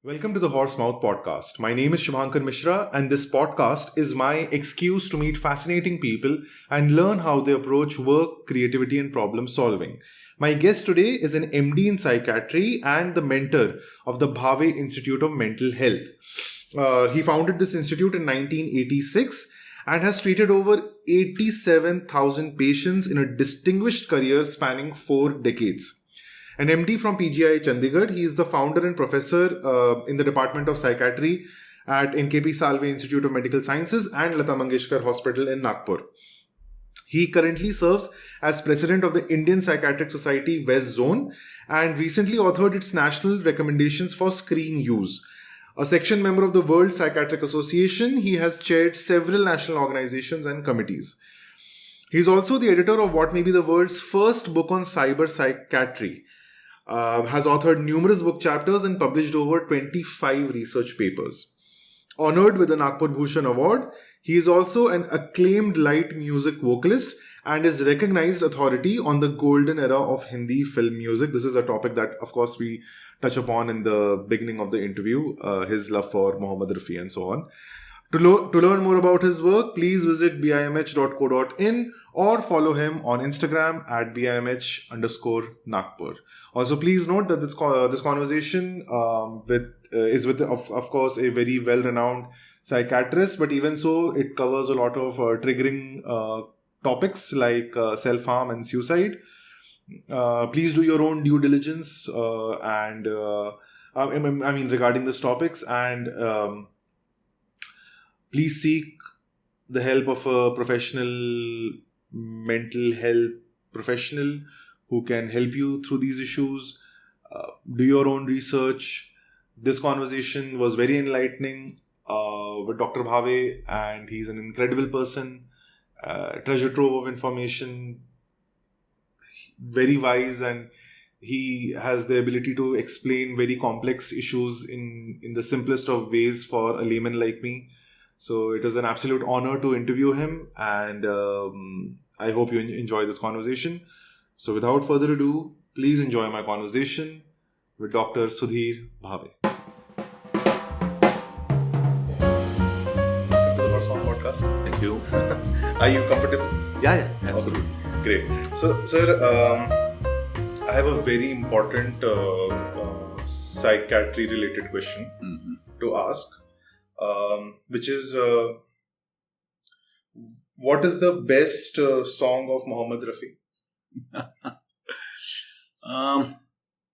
Welcome to the Horse Mouth Podcast. My name is Shubhankar Mishra, and this podcast is my excuse to meet fascinating people and learn how they approach work, creativity, and problem solving. My guest today is an MD in psychiatry and the mentor of the Bhave Institute of Mental Health. He founded this institute in 1986 and has treated over 87,000 patients in a distinguished career spanning 4 decades. An MD from PGI Chandigarh, he is the founder and professor in the Department of Psychiatry at NKP Salve Institute of Medical Sciences and Lata Mangeshkar Hospital in Nagpur. He currently serves as president of the Indian Psychiatric Society West Zone and recently authored its national recommendations for screen use. A section member of the World Psychiatric Association, he has chaired several national organizations and committees. He is also the editor of what may be the world's first book on cyber psychiatry. Has authored numerous book chapters and published over 25 research papers. Honored with the Nagpur Bhushan Award, he is also an acclaimed light music vocalist and is recognized authority on the golden era of Hindi film music. This is a topic that, of course, we touch upon in the beginning of the interview, his love for Mohammed Rafi and so on. To learn more about his work, please visit bimh.co.in or follow him on Instagram at bimh_Nagpur. Also, please note that this conversation is with of course a very well-renowned psychiatrist, but even so, it covers a lot of triggering topics like self-harm and suicide. Please do your own due diligence regarding these topics and. Please seek the help of a professional mental health professional who can help you through these issues. Do your own research. This conversation was very enlightening with Dr. Bhave, and he's an incredible person, treasure trove of information, very wise, and he has the ability to explain very complex issues in the simplest of ways for a layman like me. So it was an absolute honor to interview him, and I hope you enjoy this conversation. So without further ado, please enjoy my conversation with Dr. Sudhir Bhave. Welcome to the Horse Mouth Podcast. Thank you. Are you comfortable? Yeah, absolutely. Okay. Great. So, sir, I have a very important psychiatry-related question to ask. Which is what is the best song of Mohammed Rafi?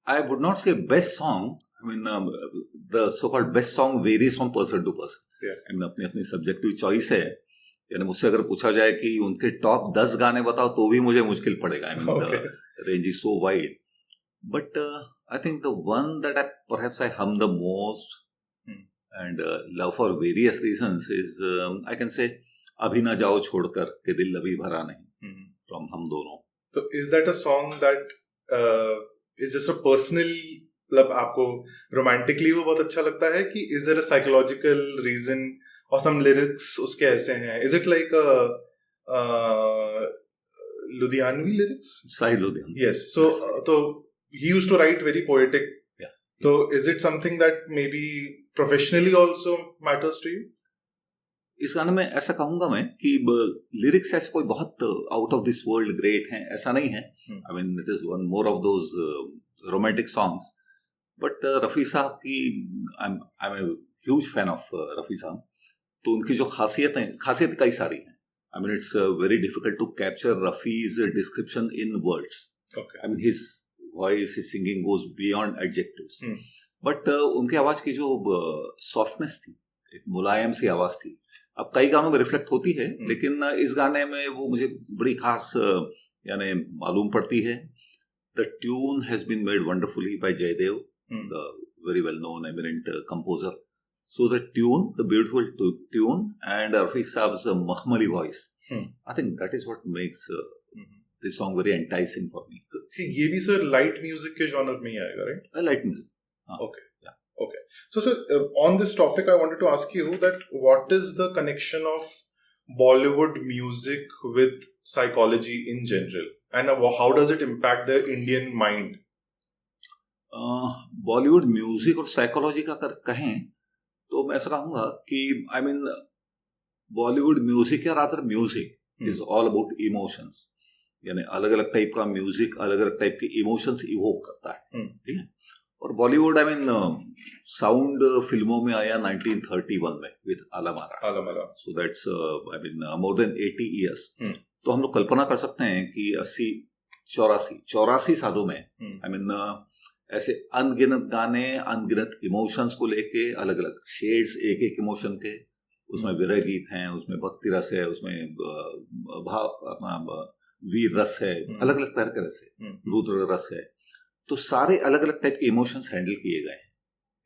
I would not say best song. I mean, the so-called best song varies from person to person. Yeah. I mean, अपनी subjective choice है. यानी मुझसे अगर पूछा जाए कि उनके top 10 गाने बताओ तो भी मुझे मुश्किल पड़ेगा. I mean, the range is so wide. But I think the one that perhaps I hum the most and love for various reasons is I can say अभी ना जाओ छोड़कर के दिल अभी भरा नहीं from हम दोनों. So is that a song that is just a personal, मतलब आपको romantically वो बहुत अच्छा लगता है कि is there a psychological reason or some lyrics उसके ऐसे हैं? Is it like a Ludhianvi lyrics? Sahil Ludhianvi. Yes. So he used to write very poetic. Yeah. So is it something that maybe professionally also matters to you? इस गाने में ऐसा कहूंगा मैं कि लिरिक्स ऐसे कोई बहुत out of this world great हैं ऐसा नहीं है. I mean it is one more of those romantic songs. But Rafi साहब की I am a huge fan of Rafi साहब. तो उनकी जो खासियत कई सारी हैं. I mean it's very difficult to capture Rafi's description in words. I mean his voice his singing goes beyond adjectives. But उनकी आवाज की जो सॉफ्टनेस थी, एक मुलायम सी आवाज थी, अब कई गानों में रिफ्लेक्ट होती है, लेकिन इस गाने में वो मुझे बड़ी खास यानी मालूम पड़ती है. The tune has been made wonderfully by Jaidev, the very well known eminent composer. So the tune, the beautiful tune and Rafi साहब्स मखमली voice, I think that is what makes this song very enticing for me. ये भी sir light music के genre में ही आएगा, right? Light music. Okay. Yeah. Okay. So, on this topic, I wanted to ask you that what is the connection of Bollywood music with psychology in general, and how does it impact the Indian mind? Bollywood music और psychology का अगर कहें तो मैं ऐसा कहूंगा कि I mean Bollywood music या rather music is all about emotions, यानी अलग अलग टाइप का म्यूजिक अलग अलग टाइप के इमोशंस इवोक करता है, ठीक है। और बॉलीवुड आई मीन साउंड फिल्मों में आया 1931 में with Alam, so that's I mean more than 80 years. तो हम लोग कल्पना कर सकते हैं कि 84 सालों में आई मीन ऐसे अनगिनत गाने, अनगिनत इमोशंस को लेके, अलग अलग शेड्स एक एक इमोशन के, उसमें विरह गीत हैं, उसमें भक्ति रस है, उसमें वीर रस है, अलग अलग तरह के रस है, रुद्र रस है। तो सारे अलग अलग टाइप के इमोशंस हैंडल किए गए हैं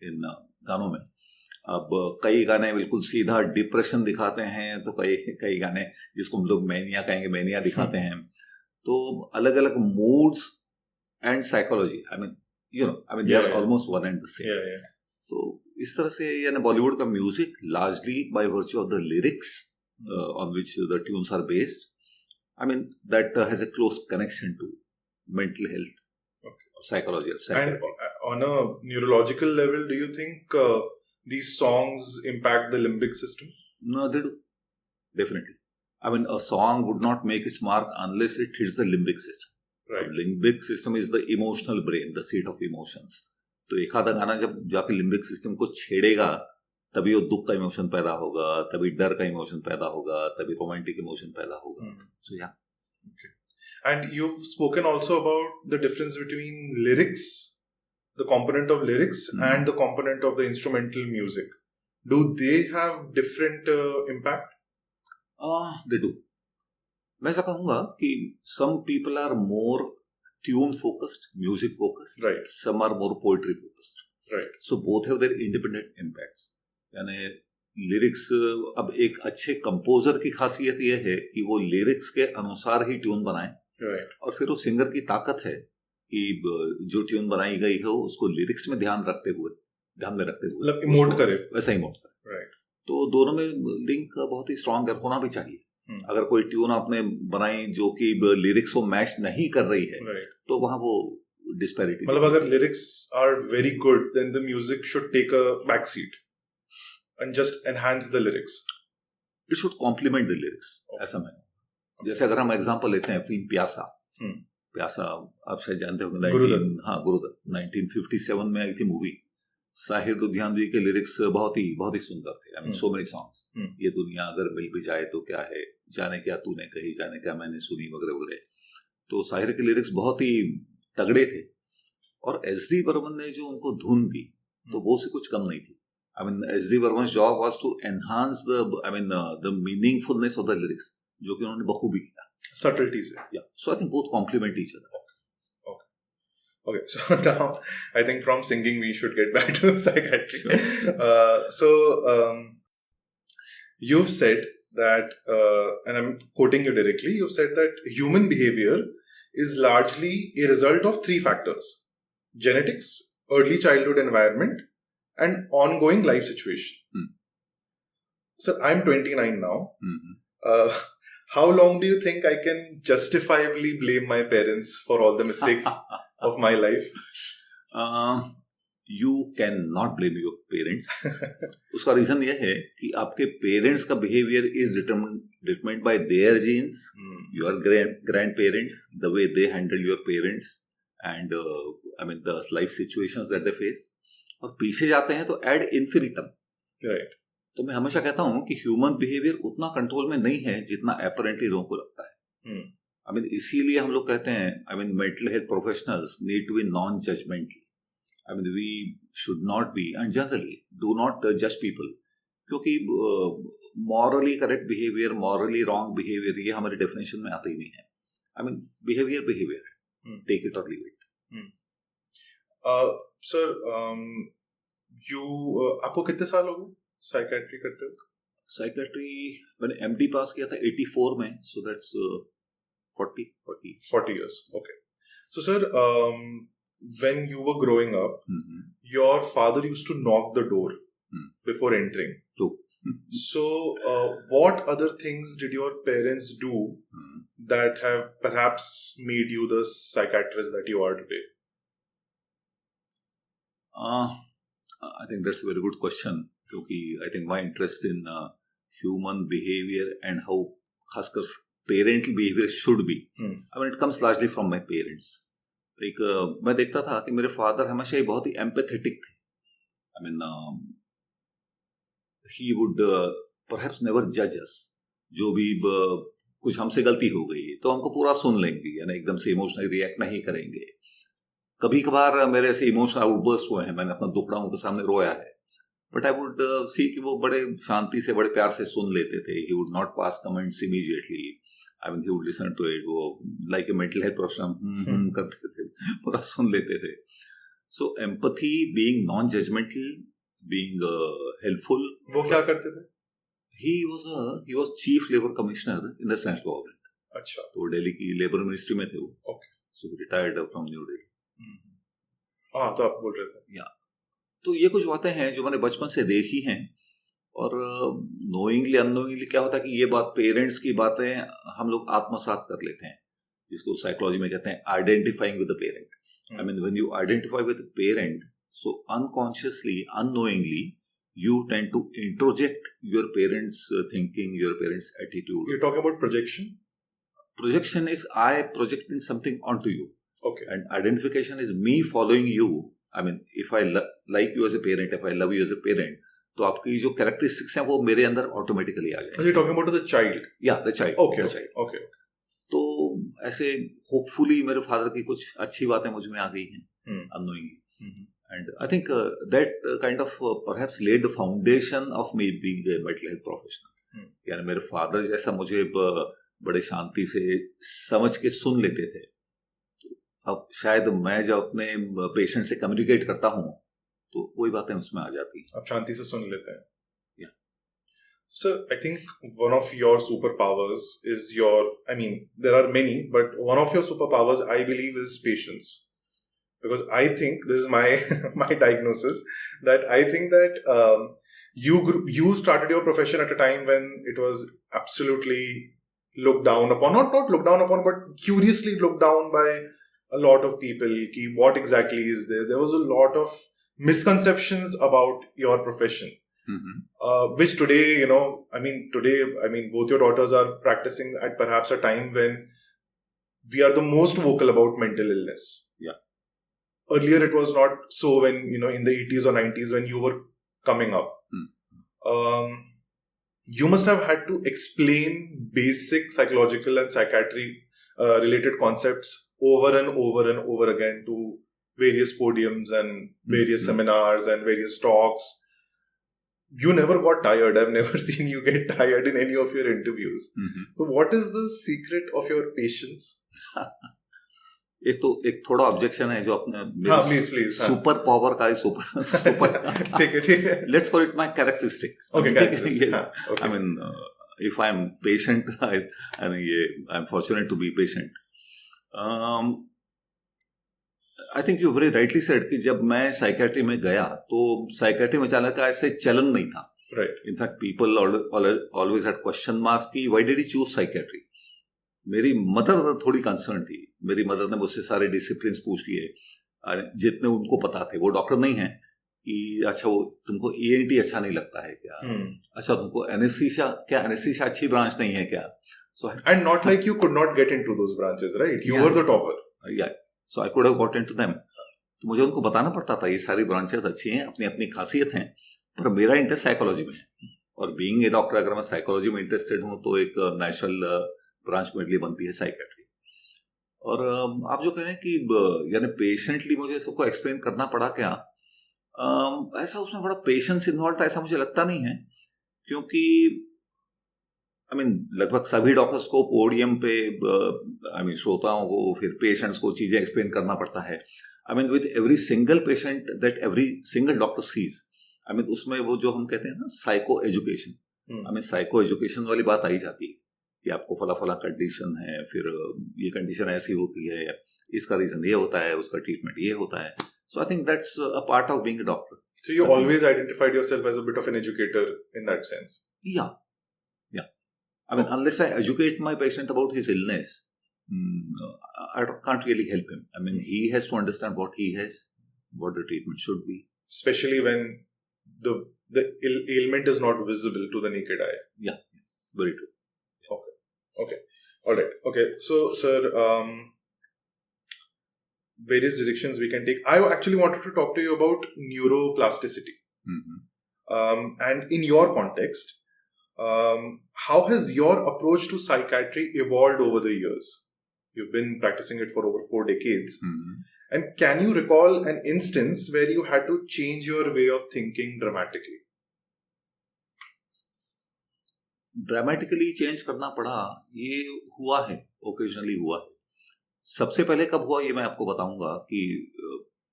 इन गानों में। अब कई गाने बिल्कुल सीधा डिप्रेशन दिखाते हैं, तो कई गाने जिसको हम लोग मैनिया कहेंगे, मैनिया दिखाते हैं। तो अलग अलग moods and psychology, I mean they are almost one and the same. तो इस तरह से यानी बॉलीवुड का music largely by virtue of the lyrics on which the tunes are based, I mean that has a close connection to mental health, psychology. And on a neurological level, do you think these songs impact the limbic system? No, they do. Definitely. I mean, a song would not make its mark unless it hits the limbic system. Right. Limbic system is the emotional brain, the seat of emotions. तो एक आधा गाना जब जाके limbic system को छेड़ेगा, तभी वो दुख का इमोशन पैदा होगा, तभी डर का इमोशन पैदा होगा, तभी रोमांटिक इमोशन पैदा होगा। So yeah. Okay. And you've spoken also about the difference between lyrics, the component of lyrics, and the component of the instrumental music. Do they have different impact? They do. मैं ऐसा कहूँगा कि some people are more tune focused, music focused. Right. Some are more poetry focused. Right. So both have their independent impacts. यानी lyrics, अब एक अच्छे composer की खासियत यह है कि वो लिरिक्स के अनुसार ही ट्यून बनाए। Right. और फिर वो सिंगर की ताकत है कि जो ट्यून बनाई गई है उसको लिरिक्स में ध्यान में रखते हुए मतलब इमोट करे, वैसा इमोट करे। Right. तो दोनों में लिंक बहुत ही स्ट्रांग होना भी चाहिए। अगर कोई ट्यून आपने बनाई जो कि लिरिक्स को मैच नहीं कर रही है, Right. तो वहां वो डिस्पैरिटी, मतलब अगर lyrics are very good, then the music should take a back seat and just enhance the lyrics. It should complement the lyrics. ऐसा मैं, जैसे अगर हम एग्जांपल लेते हैं फिल्म प्यासा, प्यासा आप शायद जानते हो, गुरुदत्त 1957 में आई थी मूवी। साहिर लुधियानवी के लिरिक्स बहुत ही सुंदर थे। I mean so many songs, ये दुनिया अगर मिल भी जाए तो क्या है, जाने क्या तूने कही, जाने क्या मैंने सुनी, वगैरह वगैरह। तो साहिर के लिरिक्स बहुत ही तगड़े थे, और एस.डी. बर्मन ने जो उनको धुन दी तो वो से कुछ कम नहीं थी। I mean S D. Burman's job was to enhance the meaningfulness of the lyrics, जो कि उन्होंने बखूबी किया, subtlety से। Yeah, so I think both complement each other. Okay, so now I think from singing we should get back to psychiatry. Sure. You've said that, and I'm quoting you directly, you've said that human behavior is largely a result of three factors: genetics, early childhood environment, and ongoing life situation. So I'm 29 now. How long do you think I can justifiably blame my parents for all the mistakes of my life? You cannot blame your parents. उसका reason यह है कि आपके parents का behaviour is determined by their genes, your grandparents, the way they handle your parents, and I mean the life situations that they face. और पीछे जाते हैं तो एड इन्फिनिटम। राइट। तो मैं हमेशा कहता हूं कि ह्यूमन बिहेवियर उतना कंट्रोल में नहीं है जितना अपरेंटली लोगों को लगता है। आई मीन इसीलिए हम लोग कहते हैं, I mean mental health professionals need to be non judgemental. I mean we should not be, and generally do not जज पीपल, क्योंकि morally correct behaviour, morally wrong behaviour, ये हमारे डेफिनेशन में आता ही नहीं है। आई मीन बिहेवियर है, टेक इट और लीव इट। सर, आपको कितने साल हो गए साइकियाट्री करते हो? साइकियाट्री मैंने एमडी पास किया था 84 में, so that's 40 years. Okay. So sir, when you were growing up, your father used to knock the door before entering. True. So what other things did your parents do that have perhaps made you the psychiatrist that you are today? I think that's a very good question, क्योंकि I think my interest in human behavior and how खासकर parental behavior should be, I mean it comes largely from my parents. Like मैं देखता था कि मेरे father हमेशा ही बहुत ही empathetic थे. I mean he would perhaps never judge us. जो भी कुछ हमसे गलती हो गई तो हमको पूरा सुन लेंगे, यानी एकदम से इमोशनली रिएक्ट नहीं करेंगे. कभी कभार मेरे ऐसे इमोशनल आउटबर्स्ट हुए हैं, मैंने अपना दुखड़ा उनके सामने रोया है, बट आई वुड सी कि वो बड़े शांति से बड़े प्यार से सुन लेते थे. He would not pass comments immediately. I mean he would listen to it. वो like a mental health professional करते थे, पूरा सुन लेते थे. So empathy, being non judgmental, being helpful. वो क्या करते थे? He was chief labour commissioner in the central government. अच्छा. तो दिल्ली की लेबर मिनिस्ट्री में थे वो. Okay. So retired from New Delhi. हाँ, तो आप बोल रहे थे. या तो ये कुछ बातें हैं जो मैंने बचपन से देखी हैं. और नोइंगली अननोइंगली क्या होता है कि ये बात, पेरेंट्स की बातें हम लोग आत्मसात कर लेते हैं, जिसको साइकोलॉजी में कहते हैं identifying with the parent. I mean when you identify with the parent, so unconsciously, unknowingly you tend to introject your parents' thinking, your parents' attitude. You're talking about projection? Projection is I projecting something onto you. Okay. And identification is me following you. I mean, if I like you as a parent, if I love you as a parent, तो आपकी जो characteristics हैं वो मेरे अंदर automatically आ जाएंगे. You're talking about the child? Yeah, the child. Okay, the child. Okay. तो ऐसे hopefully मेरे father की कुछ अच्छी बातें मुझ में आ गई हैं, unknowingly. And I think that kind of perhaps laid the foundation of me being a mental health professional. यानी मेरे फादर जैसा मुझे बड़े शांति से समझ के सुन लेते थे, तो अब शायद मैं जब अपने पेशेंट से कम्युनिकेट करता हूँ तो वही बातें उसमें आ जाती हैं. आप शांति से सुन लेते हैं. Yeah. So I think one of your superpowers is I mean, there are many, but one of your superpowers I believe is patience. Because I think this is my diagnosis, that I think that you started your profession at a time when it was absolutely looked down upon, not looked down upon, but curiously looked down by a lot of people. Ki what exactly is there? There was a lot of misconceptions about your profession, which today, both your daughters are practicing at perhaps a time when we are the most vocal about mental illness. Yeah. Earlier it was not so when, in the 80s or 90s when you were coming up. You must have had to explain basic psychological and psychiatry related concepts over and over and over again to various podiums and various seminars and various talks. You never got tired. I've never seen you get tired in any of your interviews. So what is the secret of your patience? एक थोड़ा objection है जो अपने please super power का super ठीक है let's call it my characteristic. I mean if I am patient, I am fortunate to be patient. I think you very rightly said कि जब मैं साइकियाट्री में गया तो साइकियाट्री में जाने का ऐसे चलन नहीं था. In fact people always had question marks कि why did you choose psychiatry. मेरी मदर थोड़ी कंसर्न थी. मेरी मदर ने मुझसे सारे डिसिप्लिन पूछ लिए जितने उनको पता थे. वो डॉक्टर नहीं है कि अच्छा वो तुमको ENT अच्छा नहीं लगता है क्या, अच्छा तुमको एनेस्थीसिया अच्छी ब्रांच नहीं है क्या. So and not like you could not get into those branches, right? You were the topper. Yeah so I could have got into them. तो मुझे उनको बताना पड़ता था ये सारी ब्रांचेस अच्छी हैं, अपनी अपनी खासियत हैं, पर मेरा इंटरेस्ट साइकोलॉजी में है. और बीइंग ए डॉक्टर अगर मैं साइकोलॉजी में इंटरेस्टेड हूँ तो एक नेशनल ब्रांच मेरे लिए बनती है साइकियाट्री. और आप जो कह रहे हैं कि यानी पेशेंटली मुझे सबको एक्सप्लेन करना पड़ा क्या, ऐसा उसमें बड़ा पेशेंस इन्वॉल्व था ऐसा मुझे लगता नहीं है. क्योंकि आई मीन लगभग सभी डॉक्टर्स को पोडियम पे श्रोताओं को फिर पेशेंट्स को चीजें एक्सप्लेन करना पड़ता है. I mean with every single patient that every single doctor sees, I mean उसमें वो जो हम कहते हैं ना psycho education, I mean psycho education वाली बात आई जाती है कि आपको फला कंडीशन है, फिर ये कंडीशन ऐसी होती है, इसका रीजन ये होता है, उसका ट्रीटमेंट ये होता है. So I think that's a part of being a doctor. So you always identified yourself as a bit of an educator in that sense. Yeah. I mean, unless I educate my patient about his illness, I can't really help him. I mean, he has to understand what he has. what the treatment should be. Especially when the ailment is not visible to the naked eye. Yeah, very true. Okay. All right. Okay. So, sir, various directions we can take. I actually wanted to talk to you about neuroplasticity. And in your context, how has your approach to psychiatry evolved over the years? You've been practicing it for over 4 decades. And can you recall an instance where you had to change your way of thinking dramatically? Dramatically change करना पड़ा, ये हुआ है, occasionally हुआ है. सबसे पहले कब हुआ ये मैं आपको बताऊंगा कि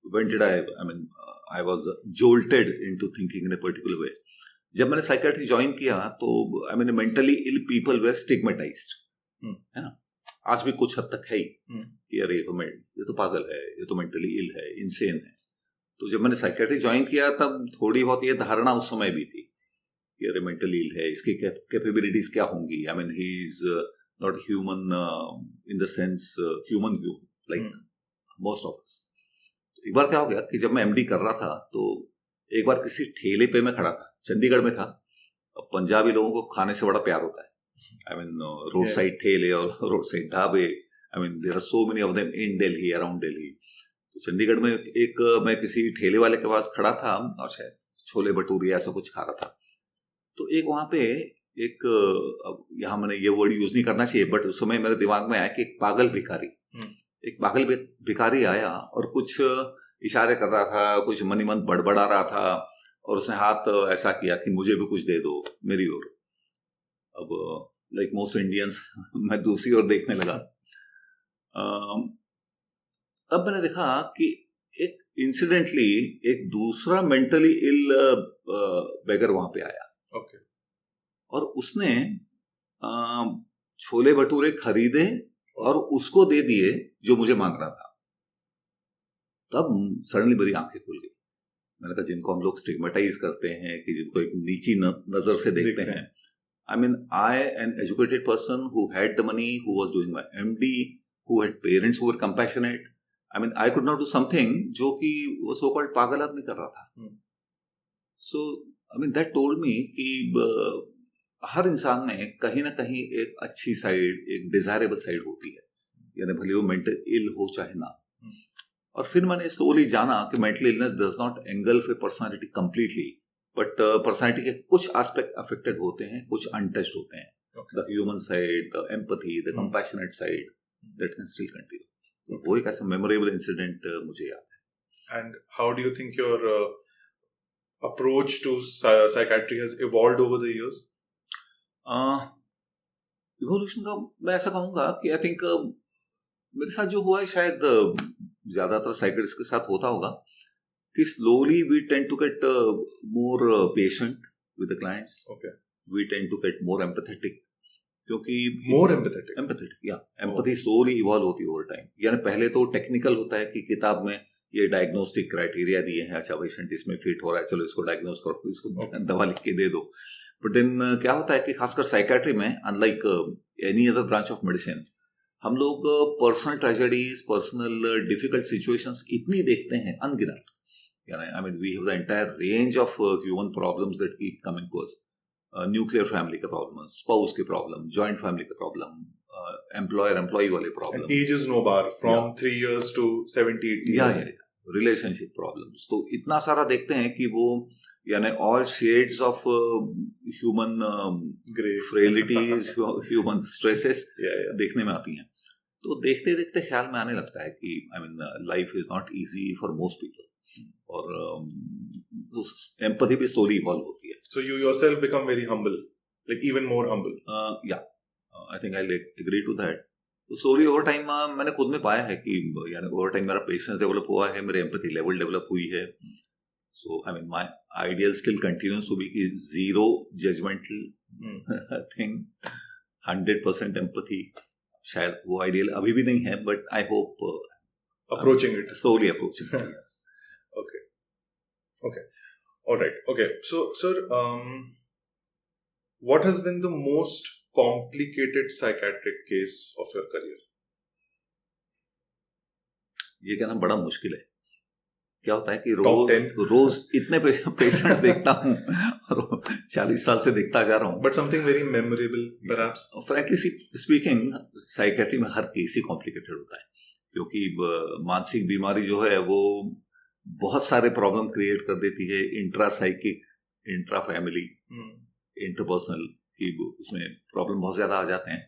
when did I was jolted into thinking in a particular way. जब मैंने साइकियाट्री ज्वाइन किया तो मेंटली इल पीपल वेर स्टिग्मेटाइज्ड, है ना. आज भी कुछ हद तक है ही कि अरे ये तो पागल है, ये तो मेंटली इल है, इंसेन है. तो जब मैंने साइकियाट्री ज्वाइन किया तब थोड़ी बहुत ये धारणा उस समय भी थी कि अरे मेंटली इल है, इसकी कैपेबिलिटीज क्या होंगी. He is not human in the sense human view like most of us. एक बार क्या हो गया कि जब मैं एमडी कर रहा था तो एक बार किसी ठेले पे मैं खड़ा था, चंडीगढ़ में था. अब पंजाबी लोगों को खाने से बड़ा प्यार होता है. रोड साइड ठेले और रोड साइड ढाबे, there are so many of them in Delhi, around Delhi. तो चंडीगढ़ में मैं किसी ठेले वाले के पास खड़ा था और शायद छोले भटूरे ऐसा कुछ खा रहा था. तो एक वहां पे यहाँ मैंने ये वर्ड यूज नहीं करना चाहिए, बट उस समय मेरे दिमाग में आया कि एक पागल भिखारी आया और कुछ इशारे कर रहा था, कुछ मनी मन बड़बड़ा रहा था और उसने हाथ ऐसा किया कि मुझे भी कुछ दे दो मेरी ओर. अब लाइक मोस्ट इंडियंस मैं दूसरी ओर देखने लगा. तब मैंने देखा कि एक इंसिडेंटली एक दूसरा मेंटली इल बेगर वहां पे आया. Okay. और उसने छोले भटूरे खरीदे और उसको दे दिए जो मुझे मांग रहा था. तब सडनली मेरी आंखें खुल गई. मैंने कहा जिनको हम लोग स्टिग्मेटाइज करते हैं कि जिनको एक नीची नजर से देखते हैं, I an educated person who had the money, who was doing my MD, who had parents who were compassionate, I could not do something जो कि वो so called पागल आदमी कर रहा था. So that told me कि हर इंसान में कहीं ना कहीं एक अच्छी साइड, एक डिजायरेबल साइड होती है, यानी भले वो मेंटल इल हो चाहे ना. और फिर मैंने स्लोली जाना कि mental illness does not engulf A personality completely, but personality के कुछ एस्पेक्ट अफेक्टेड होते हैं, कुछ अनटच्ड होते हैं. The human side, the empathy, the compassionate side, that can still continue. वो एक ऐसा मेमोरेबल इंसिडेंट मुझे याद है. And how do you think your approach to psychiatry has evolved over the years? Evolution का मैं ऐसा कहूंगा कि आई थिंक मेरे साथ जो हुआ है शायद ज्यादातर साइकियाट्रिस्ट के साथ होता होगा कि slowly we tend to get more patient with the clients. We tend to get more empathetic, क्योंकि more empathetic empathy slowly evolve होती है ओवर टाइम. यानी पहले तो टेक्निकल होता है कि किताब में ये डायग्नोस्टिक क्राइटेरिया दिए हैं, अच्छा पेशेंट इसमें फिट हो रहा है, चलो इसको डायग्नोस करो, इसको दवा लिख के दे दो. बट देन क्या होता है कि खासकर साइकियाट्री में, unlike any other branch of medicine, हम लोग personal tragedies, personal difficult situations इतनी देखते हैं अनगिनत. यानी we have the entire range of human problems that keep coming to us. Nuclear family का प्रॉब्लम, स्पाउस के प्रॉब्लम, जॉइंट फैमिली का प्रॉब्लम, एम्प्लॉयर एम्प्लॉई वाले problem. Age is no bar from 3 years to 70-80 years. Relationship problems, तो इतना सारा देखते हैं कि वो यानी all shades of human frailties, human stresses देखने में आती हैं. तो देखते देखते ख्याल में आने लगता है कि life is not easy for most people, और एम्पैथी भी स्लोली इवॉल्व होती है. So you yourself become very humble, like even more humble. I think I agree to that. तो स्लोली ओवर टाइम मैंने खुद में पाया है कि यानी ओवर टाइम मेरा पेशेंस डेवलप हुआ है, मेरी एम्पैथी लेवल डेवलप हुई है. So my ideal still continues to be कि जीरो जजमेंटल थिंग, 100% एम्पैथी. शायद वो आइडियल अभी भी नहीं है, but I hope approaching it, slowly approaching it. Okay. All right. Okay. So, sir, what has been the most complicated psychiatric case of your career? ये कहना बड़ा मुश्किल है क्या होता है कि Top 10. रोज इतने पेशेंट्स देखता हूँ और 40 साल से देखता जा रहा हूँ. But something very memorable, perhaps. Frankly speaking, psychiatry में हर केस ही कॉम्प्लिकेटेड होता है, क्योंकि मानसिक बीमारी जो है वो बहुत सारे प्रॉब्लम क्रिएट कर देती है. Intra psychic, intra family, interpersonal की उसमें प्रॉब्लम बहुत ज्यादा आ जाते हैं.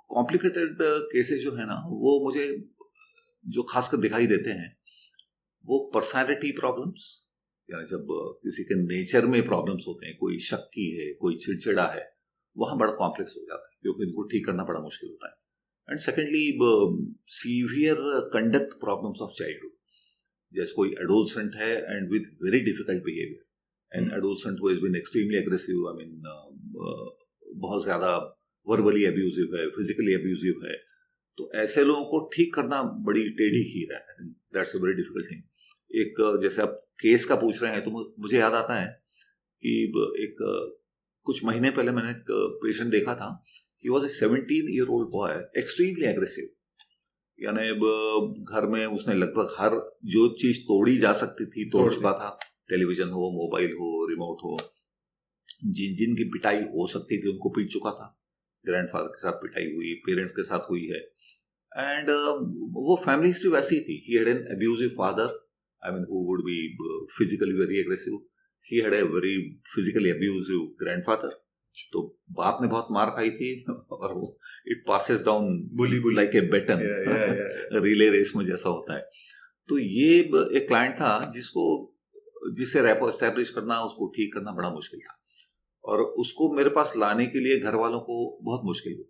कॉम्प्लिकेटेड केसेस जो है ना, वो मुझे जो खासकर दिखाई देते हैं वो पर्सनालिटी प्रॉब्लम्स, यानी जब किसी के नेचर में प्रॉब्लम्स होते हैं, कोई शक्की है, कोई चिड़चिड़ा है, वहाँ बड़ा कॉम्प्लेक्स हो जाता है, क्योंकि इनको ठीक करना बड़ा मुश्किल होता है. And secondly, severe conduct problems of childhood, जैसे कोई एडोलसेंट है and with very difficult behaviour, and adolescent who has been extremely aggressive, I mean बहुत ज्यादा वर्बली अब्यूजिव है, फिजिकली अब्यूजिव है, तो ऐसे लोगों को ठीक करना बड़ी टेढ़ी खीर है. That's a very difficult thing. एक जैसे आप केस का पूछ रहे हैं तो मुझे याद आता है कि एक कुछ महीने पहले मैंने एक पेशेंट देखा था. He was a 17-year-old boy, extremely aggressive. यानी घर में उसने लगभग हर जो चीज तोड़ी जा सकती थी तोड़ चुका था. टेलीविजन हो, मोबाइल हो, रिमोट हो, जिनकी पिटाई हो सकती थी उनको पीट चुका था. ग्रैंडफादर के साथ पिटाई हुई, पेरेंट्स के साथ हुई है. एंड वो फैमिली हिस्ट्री वैसी थी. He had an abusive father, I mean who would be physically very aggressive. He had a very physically abusive grandfather. तो बाप ने बहुत मार खाई थी और वो it passes down like a baton, relay race में जैसा होता है. तो ये एक क्लाइंट था जिससे रैपो एस्टैब्लिश करना, उसको ठीक करना बड़ा मुश्किल था. और उसको मेरे पास लाने के लिए घर वालों को बहुत मुश्किल हुई,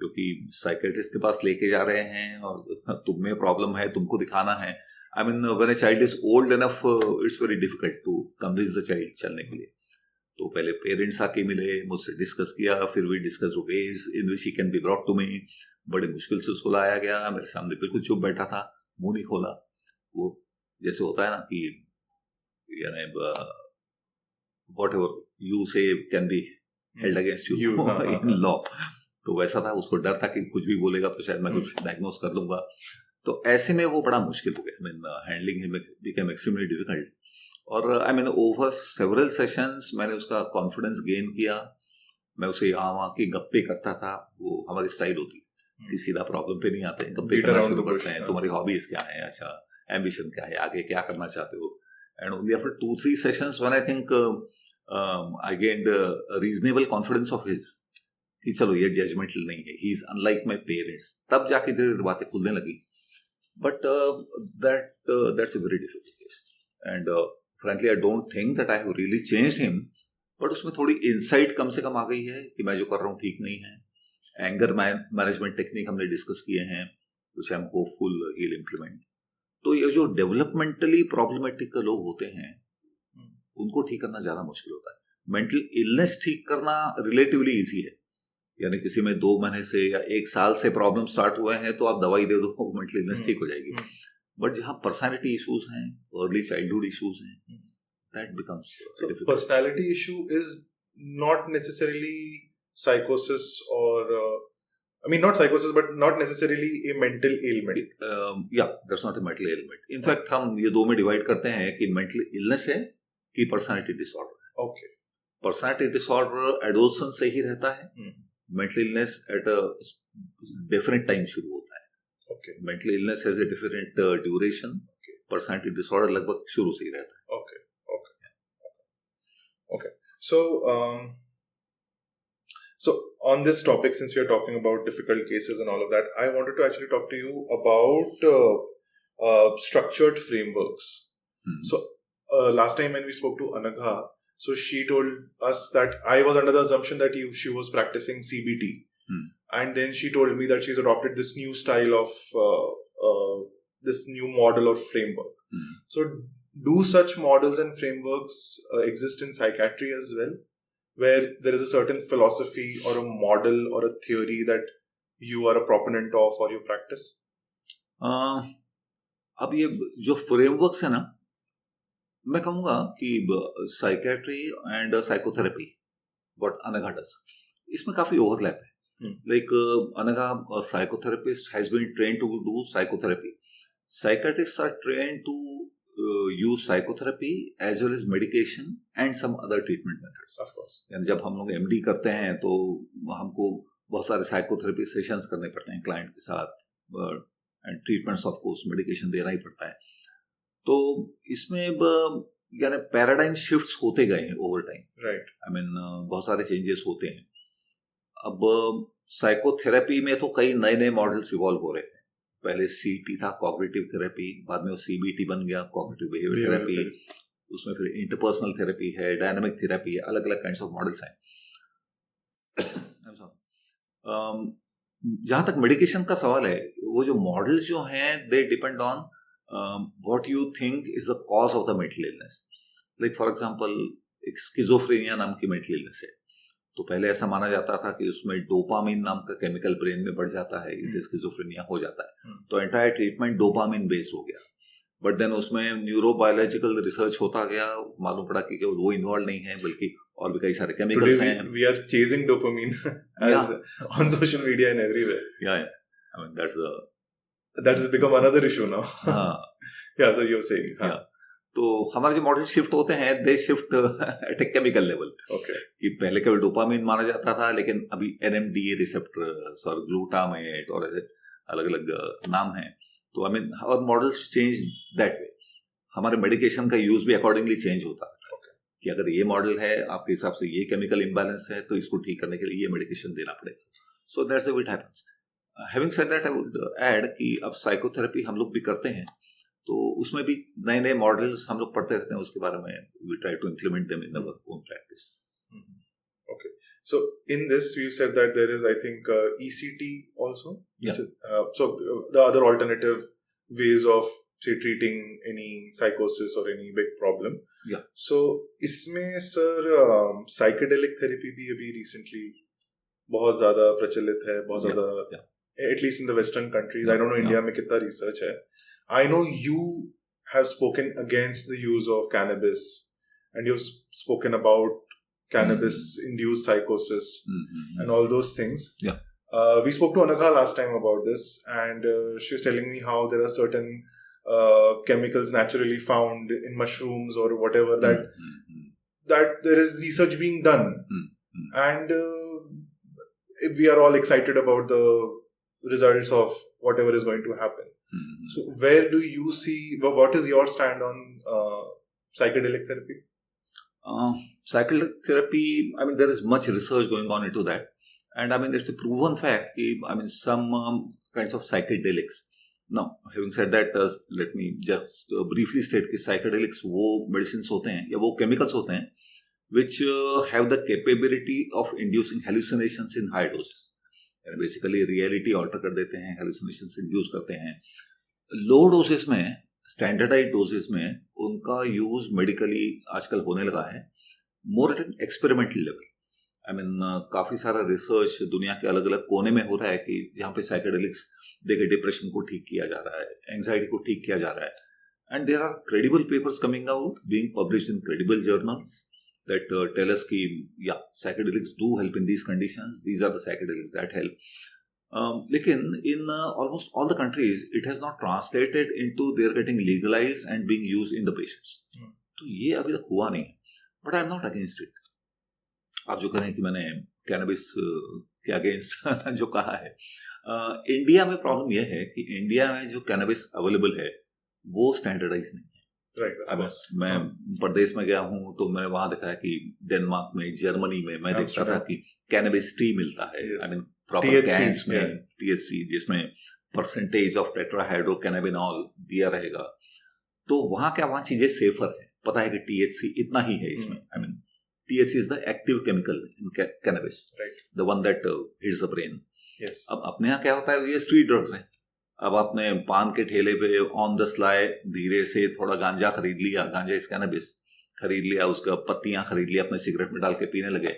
क्योंकि साइकेट्रिस्ट के पास लेके जा रहे हैं और तुम में प्रॉब्लम है, तुमको दिखाना है. I mean when a child is old enough, it's very difficult to convince the child चलने के लिए. तो पहले पेरेंट्स आके मिले, मुझसे डिस्कस किया, फिर we discuss ways in which he can be brought to me. बड़े मुश्किल से उसको लाया गया. मेरे सामने बिल्कुल चुप बैठा था, मुंह नहीं खोला. वो जैसे होता है ना कि यानी whatever you say can be held against you in law. तो वैसा था. उसको डर था कि कुछ भी बोलेगा तो शायद मैं कुछ डायग्नोस कर लूंगा. तो ऐसे में वो बड़ा मुश्किल हो गया. I mean handling him became extremely difficult. और I mean over several sessions मैंने उसका कॉन्फिडेंस गेन किया. मैं उसे यहाँ की गप्पे करता था. वो हमारी स्टाइल होती है कि सीधा प्रॉब्लम पे नहीं आते, गप्पे करना शुरू करते हैं. तुम्हारी हॉबीज क्या है, अच्छा एम्बिशन क्या है, आगे क्या करना चाहते हो. And only after 2-3 sessions when I think I gained a reasonable confidence of his कि चलो ये judgmental नहीं है, he is unlike my parents, तब जाके धीरे धीरे बातें खुलने लगी. But that's a very difficult case. And frankly I don't think that I have really changed him. But उसमें थोड़ी insight कम से कम आ गई है कि मैं जो कर रहा हूँ ठीक नहीं है. Anger management technique हमने डिस्कस किए हैं, which I am hopeful he'll implement. तो ये जो डेवलपमेंटली प्रॉब्लमेटिक लोग होते हैं उनको ठीक करना ज्यादा मुश्किल होता है. मेंटल इलनेस ठीक करना रिलेटिवली इजी है. यानी किसी में 2 महीने से या 1 साल से प्रॉब्लम स्टार्ट हुए हैं तो आप दवाई दे दो, मेंटल इलनेस ठीक हो जाएगी. बट जहाँ पर्सनालिटी इश्यूज हैं, अर्ली चाइल्डहुड इश्यूज हैं, that becomes difficult. Personality issue is not necessarily साइकोसिस और I mean, not psychosis, but not necessarily a mental ailment. Yeah, that's not a mental ailment. In fact, हम ये 2 में divide करते हैं कि mental illness है कि personality disorder है. Okay. Personality disorder adolescence से ही रहता है. Mental illness at a different time शुरू होता है. Okay. Mental illness has a different duration. Okay. Personality disorder लगभग शुरू से ही रहता है. Okay. So, so on this topic, since we are talking about difficult cases and all of that, I wanted to actually talk to you about structured frameworks. So last time when we spoke to Anagha, so she told us that I was under the assumption that she was practicing CBT. And then she told me that she's adopted this new style of this new model or framework. So do such models and frameworks exist in psychiatry as well, where there is a certain philosophy or a model or a theory that you are a proponent of or you practice? अब ये जो frameworks है ना, मैं कहूँगा कि psychiatry and psychotherapy what Anagha does, इसमें काफी ओवरलैप है. Like Anagha psychotherapist has been trained to do psychotherapy, Psychiatrists are trained to use psychotherapy as well as medication and some other treatment methods. Of course. यानी जब हम लोग MD करते हैं तो हमको बहुत सारे साइकोथेरेपी सेशंस करने पड़ते हैं क्लाइंट के साथ, and treatments of course, medication देना ही पड़ता है. तो इसमें यानी पैराडाइम शिफ्ट्स होते गए हैं ओवर टाइम. राइट. आई मीन बहुत सारे चेंजेस होते हैं. अब साइकोथेरेपी में तो कई नए नए मॉडल्स इवॉल्व हो रहे हैं. पहले CT था, कॉग्निटिव थेरेपी, बाद में वो CBT बन गया, कॉग्निटिव बिहेवियर थेरेपी. उसमें फिर इंटरपर्सनल थेरेपी है, डायनामिक थेरेपी है, अलग अलग काइंड्स ऑफ मॉडल्स हैं. जहां तक मेडिकेशन का सवाल है, वो जो मॉडल्स जो हैं they depend on what you think is the cause of the mental illness. Like for example एक स्किज़ोफ्रेनिया नाम की मेंटल इलनेस है. तो पहले ऐसा माना जाता था कि उसमें डोपामिन नाम का केमिकल ब्रेन में बढ़ जाता है, इससे स्किज़ोफ्रेनिया हो जाता है. तो एंटायर ट्रीटमेंट डोपामिन बेस्ड हो गया. बट देन उसमें न्यूरोबायोलॉजिकल रिसर्च होता गया, मालूम पड़ा कि वो इन्वॉल्व नहीं है, बल्कि और भी कई सारे केमिकल्स हैं. We are chasing dopamine as on social media and everywhere. Yeah. I mean that has become another issue now. Yeah, so you're saying. Yeah. तो हमारे जो मॉडल शिफ्ट होते हैं, they shift at a chemical level. Okay. कि पहले केवल dopamine माना जाता था, लेकिन अभी NMDA रिसेप्टर्स और ग्लूटामेट और ऐसे अलग अलग नाम हैं. तो I mean our models change that way. हमारे मेडिकेशन का यूज भी अकॉर्डिंगली चेंज होता है. कि अगर ये मॉडल है, आपके हिसाब से ये केमिकल इम्बैलेंस है, तो इसको ठीक करने के लिए ये मेडिकेशन देना पड़ेगा. So that's how it happens. Having said that, I would add कि अब साइकोथेरेपी हम लोग भी करते हैं, तो उसमें भी नए नए मॉडल्स हम लोग पढ़ते रहते हैं. उसके बारे में we try to implement them in our own practice. Okay. So in this, you said that there is, I think, ECT also. Yeah. So the other alternative ways of say treating any psychosis or any big problem. Yeah. So इसमें sir psychedelic therapy भी अभी recently बहुत ज़्यादा प्रचलित है, बहुत ज़्यादा, at least in the Western countries. I don't know India में कितना research है. I know you have spoken against the use of cannabis, and you've spoken about cannabis-induced psychosis and all those things. Yeah. We spoke to Anagha last time about this, and she was telling me how there are certain chemicals naturally found in mushrooms or whatever that there is research being done, and if we are all excited about the results of whatever is going to happen. So where do you see, what is your stand on psychedelic therapy? Psychedelic therapy, I mean, there is much research going on into that, and I mean, it's a proven fact. I mean, some kinds of psychedelics. Now, having said that, let me just briefly state कि psychedelics वो medicines होते हैं या वो chemicals होते हैं which have the capability of inducing hallucinations in high doses. यानी basically reality alter कर देते हैं, hallucinations इंड्यूस करते हैं. लो डोसेस में, स्टैंडर्डाइज डोसेस में उनका यूज मेडिकली आजकल होने लगा है, more at an experimental level. I mean काफ़ी सारा रिसर्च दुनिया के अलग अलग कोने में हो रहा है कि जहाँ पे साइकेडेलिक्स देके डिप्रेशन को ठीक किया जा रहा है, एंग्जाइटी को ठीक किया जा रहा है. And there are credible papers coming out, being published in credible journals that tell us कि yeah, psychedelics do help in these conditions. These are the psychedelics that help. लेकिन in almost all the countries, it has not translated into their getting legalized and being used in the patients. तो ये अभी तक हुआ नहीं है. But I am not against it. आप जो करें कि मैंने कैनबिस के अगेंस्ट जो कहा है, इंडिया में प्रॉब्लम यह है कि इंडिया में जो कैनबिस अवेलेबल है वो स्टैंडर्डाइज नहीं है. अब मैं प्रदेश में गया हूँ तो मैंने वहां देखा है कि डेनमार्क में, जर्मनी में मैं देखता था कि कैनबिस टी मिलता है. आई मीन प्रॉपर कैन्स में THC, जिसमें परसेंटेज ऑफ टेट्राहाइड्रोकैनाबिनॉल दिया रहेगा. तो वहां क्या, वहां चीजें सेफर है, पता है कि THC इतना ही है इसमें. I mean THC is the active chemical in cannabis, the one that hits the brain. अब अपने यहाँ क्या होता है, ये स्ट्रीट ड्रग्स हैं. अब आपने पान के ठेले पे ऑन द स्लाई धीरे से थोड़ा गांजा खरीद लिया, गांजा इस कैनबिस खरीद लिया, उसका पत्तियां खरीद लिया, अपने सिगरेट में डाल के पीने लगे.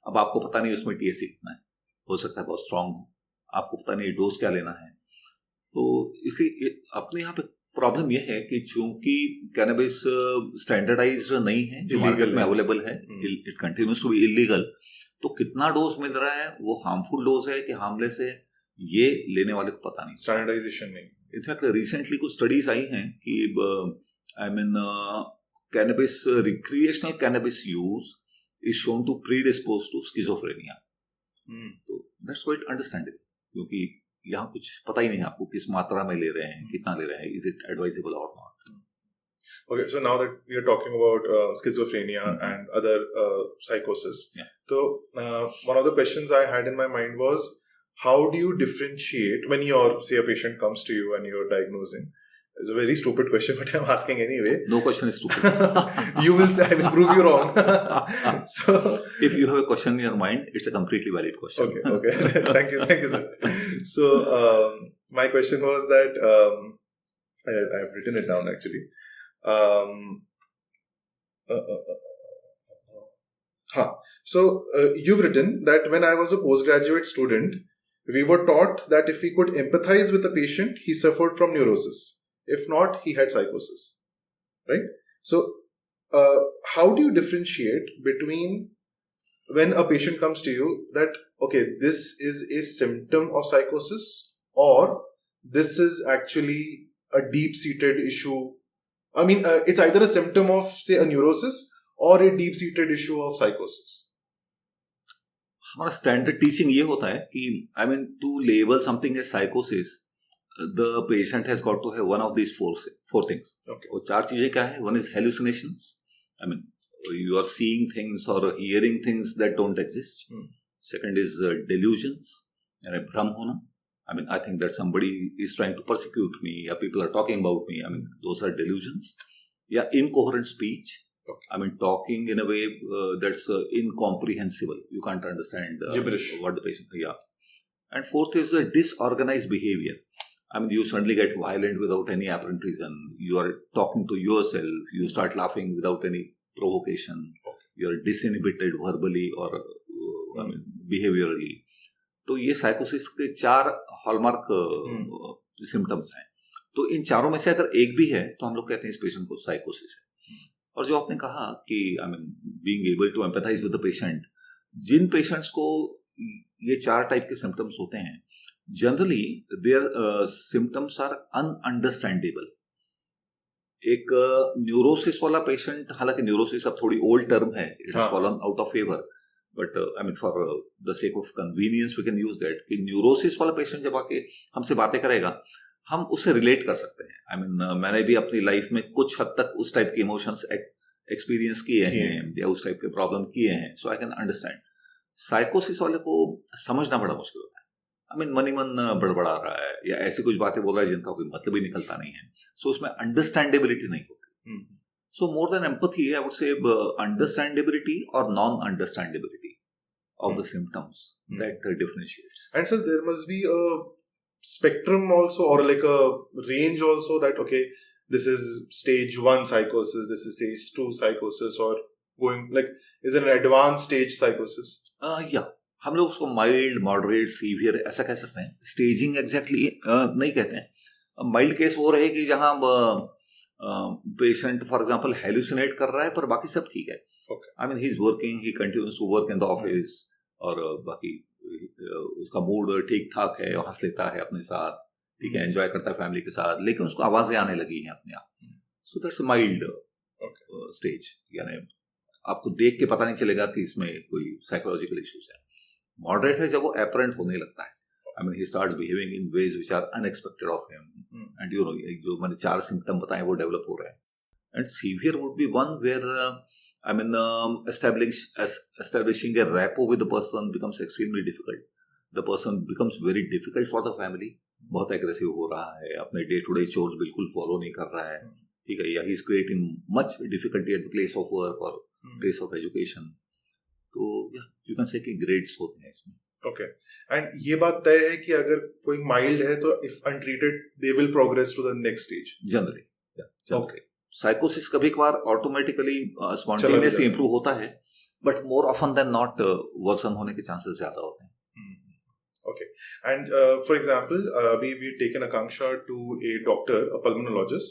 अब आपको पता नहीं उसमें THC कितना है, हो सकता है बहुत स्ट्रांग हो, आपको पता नहीं डोज क्या लेना है. तो इसलिए अपने यहाँ पे प्रॉब्लम यह है कि चूंकि कैनबिस स्टैंडर्डाइज्ड नहीं है, जो मार्केट में अवेलेबल है, it continues to be illegal. तो कितना डोज मिल रहा है, वो हार्मफुल डोज है कि हार्मलेस है, ये लेने वाले को पता नहीं. स्टैंडर्डाइजेशन नहीं. इनफैक्ट रिसेंटली कुछ स्टडीज आई हैं कि I mean cannabis recreational cannabis use is shown to predispose to schizophrenia. तो दैट्स क्वाइट अंडरस्टैंडेबल, क्योंकि यहाँ कुछ पता ही नहीं आपको किस मात्रा में ले रहे हैं, कितना ले रहे हैं, इज इट एडवाइजेबल और not. Okay, so now that we are talking about schizophrenia and other psychosis, so one of the questions I had in my mind was, how do you differentiate when say a patient comes to you and you're diagnosing? It's a very stupid question, but I'm asking anyway. No question is stupid. You will say, I will prove you wrong. So, if you have a question in your mind, it's a completely valid question. Okay. Thank you, sir. So, my question was that I've written it down actually. So you've written that when I was a postgraduate student, we were taught that if we could empathize with the patient, he suffered from neurosis. If not, he had psychosis. Right? So how do you differentiate between when a patient comes to you that, okay, this is a symptom of psychosis, or this is actually a deep-seated issue? I mean, it's either a symptom of, say, a neurosis or a deep-seated issue of psychosis. हमारा standard teaching ये होता है कि I mean to label something as साइकोसिस, the patient has got to have one of these four things. वो चार चीजें क्या है? One is hallucinations, I mean you are seeing things और hearing things that don't exist. Second is delusions, यानी भ्रम होना. I mean, I think that somebody is trying to persecute me, or people are talking about me. I mean, those are delusions. Yeah, incoherent speech. Okay. I mean, talking in a way that's incomprehensible. You can't understand gibberish. What the patient. Yeah. And fourth is disorganized behavior. I mean, you suddenly get violent without any apparent reason. You are talking to yourself. You start laughing without any provocation. Okay. You are disinhibited verbally or I mean, behaviorally. तो ये साइकोसिस के चार hallmark symptoms हैं. तो इन चारों में से अगर एक भी है तो हम लोग कहते हैं इस पेशेंट को साइकोसिस है. और जो आपने कहा कि I mean being able to empathize with the patient, जिन पेशेंट्स को ये चार टाइप के सिम्टम्स होते हैं, generally their symptoms are ununderstandable. एक न्यूरोसिस वाला पेशेंट, हालांकि न्यूरोसिस अब थोड़ी ओल्ड टर्म है, it has fallen out of favour, but I mean for the sake of convenience we can use that. कि न्यूरोसिस वाला पेशेंट जब आके हमसे बातें करेगा, हम उससे रिलेट कर सकते हैं. आई मीन मैंने भी अपनी लाइफ में कुछ हद तक उस टाइप के इमोशंस एक्सपीरियंस किए हैं या उस टाइप के प्रॉब्लम किए हैं, सो आई कैन अंडरस्टैंड. साइकोसिस वाले को समझना बड़ा मुश्किल होता है. आई मीन मन ही मन बड़बड़ा रहा है या ऐसी कुछ बातें बोल रहा है जिनका कोई मतलब ही निकलता नहीं है, सो उसमें अंडरस्टैंडेबिलिटी नहीं होती. So more than empathy, I would say understandability or non-understandability of the symptoms that differentiates. And so there must be a spectrum also, or like a range also, that okay, this is stage 1 psychosis, this is stage 2 psychosis, or going like is it an advanced stage psychosis? Yeah, हम लोग उसको mild, moderate, severe ऐसा कह सकते हैं. Staging exactly नहीं कहते हैं. माइल्ड केस वो रहे कि जहाँ पेशेंट फॉर एग्जांपल हेलुसिनेट कर रहा है पर बाकी सब ठीक है. I mean he is working, he continues to work in the office, और बाकी उसका मूड ठीक ठाक है, हंस लेता है अपने साथ, ठीक है, एंजॉय करता है फैमिली के साथ, लेकिन उसको आवाजें आने लगी हैं अपने आप. सो दैट्स माइल्ड स्टेज, यानी आपको देख के पता नहीं चलेगा कि इसमें कोई साइकोलॉजिकल इश्यूज है. मॉडरेट है जब वो अपरेंट होने लगता है. I mean, he starts behaving in ways which are unexpected of him, and you know, जो मैंने चार सिम्टम बताए वो डेवलप हो रहे हैं. And severe would be one where I mean, establishing a rapport with the person becomes extremely difficult. The person becomes very difficult for the family. बहुत aggressive हो रहा है, अपने डे टू डे चोर्स बिल्कुल follow नहीं कर रहा है, ठीक है, या he is creating much difficulty at the place of work or place of education. तो yeah, you can say कि grades होते हैं इसमें. Okay. And ये बात तय है कि अगर कोई माइल्ड है तो if untreated they will progress to the next stage. Generally. Okay. साइकोसिस कभी कभार ऑटोमेटिकली स्पॉन्टेनियसली इंप्रूव होता है, but more often than not worsen होने के चांसेस ज्यादा होते हैं. Okay. And for example, we taken Akanksha to a doctor, a pulmonologist,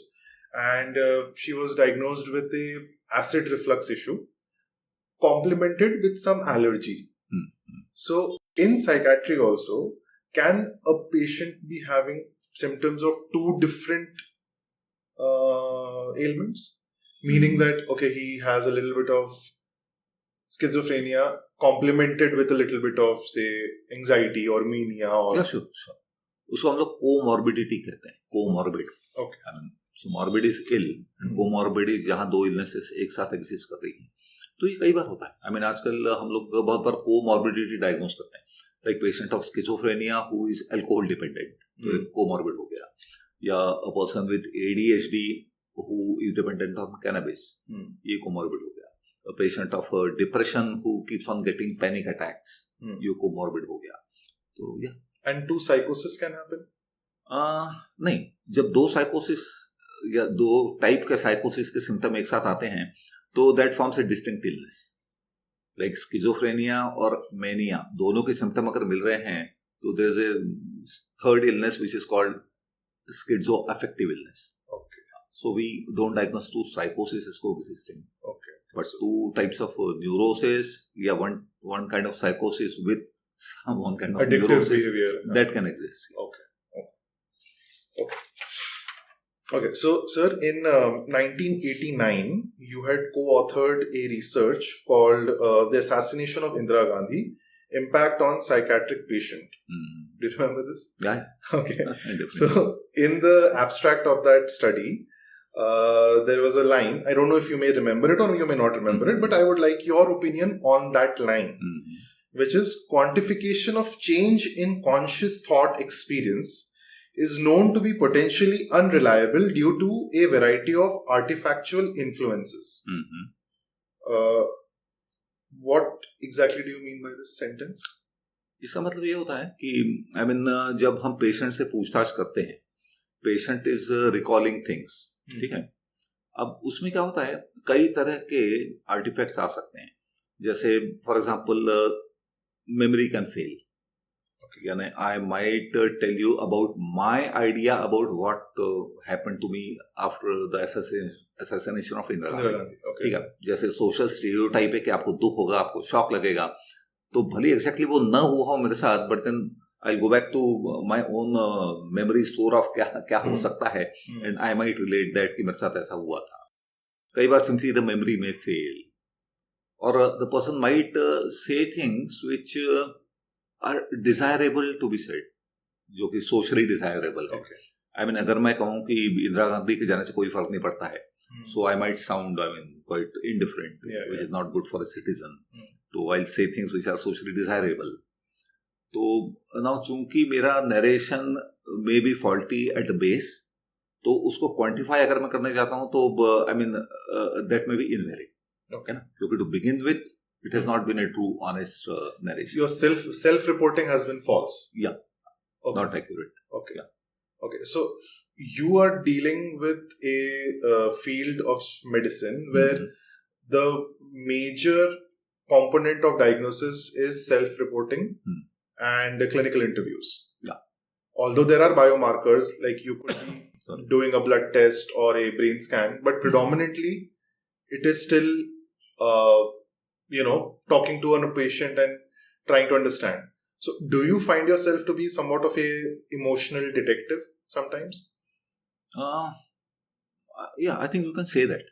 and she was diagnosed with a acid reflux issue, complemented with some allergy. So in psychiatry also, can a patient be having symptoms of two different ailments, meaning that okay, he has a little bit of schizophrenia complemented with a little bit of say anxiety or mania or sure. उसको हम लोग comorbidity कहते हैं, comorbid. Okay. I mean, so morbid is ill and comorbid is जहाँ दो illnesses एक साथ exist कर रही हैं. तो ये कई बार होता है. I mean, आजकल हम लोग बहुत बार कोमॉर्बिडिटी डायग्नोज करते हैं, like patient of schizophrenia who is alcohol dependent, तो कोमॉर्बिड हो गया, या a person with ADHD who is dependent on cannabis, ये कोमॉर्बिड हो गया. A patient of depression who keeps on getting panic attacks, ये कोमॉर्बिड हो गया. तो या and two psychosis can happen. नहीं, जब दो साइकोसिस या दो टाइप के साइकोसिस के सिम्टम एक साथ आते हैं तो that forms a distinct illness. Like schizophrenia और मेनिया दोनों के सिम्टम अगर मिल रहे हैं तो there is a third illness which is called schizo affective illness. Okay. So we don't diagnose two psychosis as coexisting. Okay. But two types of neurosis, yeah, one kind of psychosis with one kind of addictive neurosis behavior that can exist. Okay. So, sir, in 1989, you had co-authored a research called "The Assassination of Indira Gandhi: Impact on Psychiatric Patient." Do you remember this? Yeah. Okay. Definitely. So, in the abstract of that study, there was a line. I don't know if you may remember it or you may not remember it, but I would like your opinion on that line, which is quantification of change in conscious thought experience is known to be potentially unreliable due to a variety of artifactual influences. What exactly do you mean by this sentence? इसका मतलब ये होता है कि I mean, जब हम patient से पूछताछ करते हैं, पेशेंट इज रिकॉलिंग थिंग्स, ठीक है. अब उसमें क्या होता है, कई तरह के आर्टिफैक्ट्स आ सकते हैं. जैसे for example memory can fail. Okay. यानी I might tell you about my idea about what happened to me after the assassination of Indira Gandhi. Okay. ठीक है. जैसे सोशल स्टीरियोटाइप है कि आपको दुख होगा, आपको शॉक लगेगा, तो भले एग्जैक्टली वो न हुआ हो मेरे साथ, but then I'll go back to my own memory store of क्या हो सकता है, and I might relate that कि मेरे साथ ऐसा हुआ था. कई बार simply the memory may fail. Or the person might say things which are desirable to be said, जो कि socially desirable है. Okay. I mean, अगर मैं कहूँ कि इंदिरा गांधी के जाने से कोई फर्क नहीं पड़ता है, so I might sound, I mean, quite indifferent, which is not good for a citizen. So I'll say things which are socially desirable. तो now चूंकि मेरा narration may be faulty at the base, तो उसको quantify अगर मैं करने जाता हूँ तो I mean that may be invalid. Okay, na? Because to begin with, it has not been a true, honest narration. Your self-reporting has been false. Yeah, okay. Not accurate. Okay. Yeah. Okay. So you are dealing with a field of medicine where the major component of diagnosis is self-reporting and clinical interviews. Yeah. Although there are biomarkers, like you could be doing a blood test or a brain scan, but predominantly it is still talking to a patient and trying to understand. So do you find yourself to be somewhat of a emotional detective sometimes? Yeah, I think you can say that.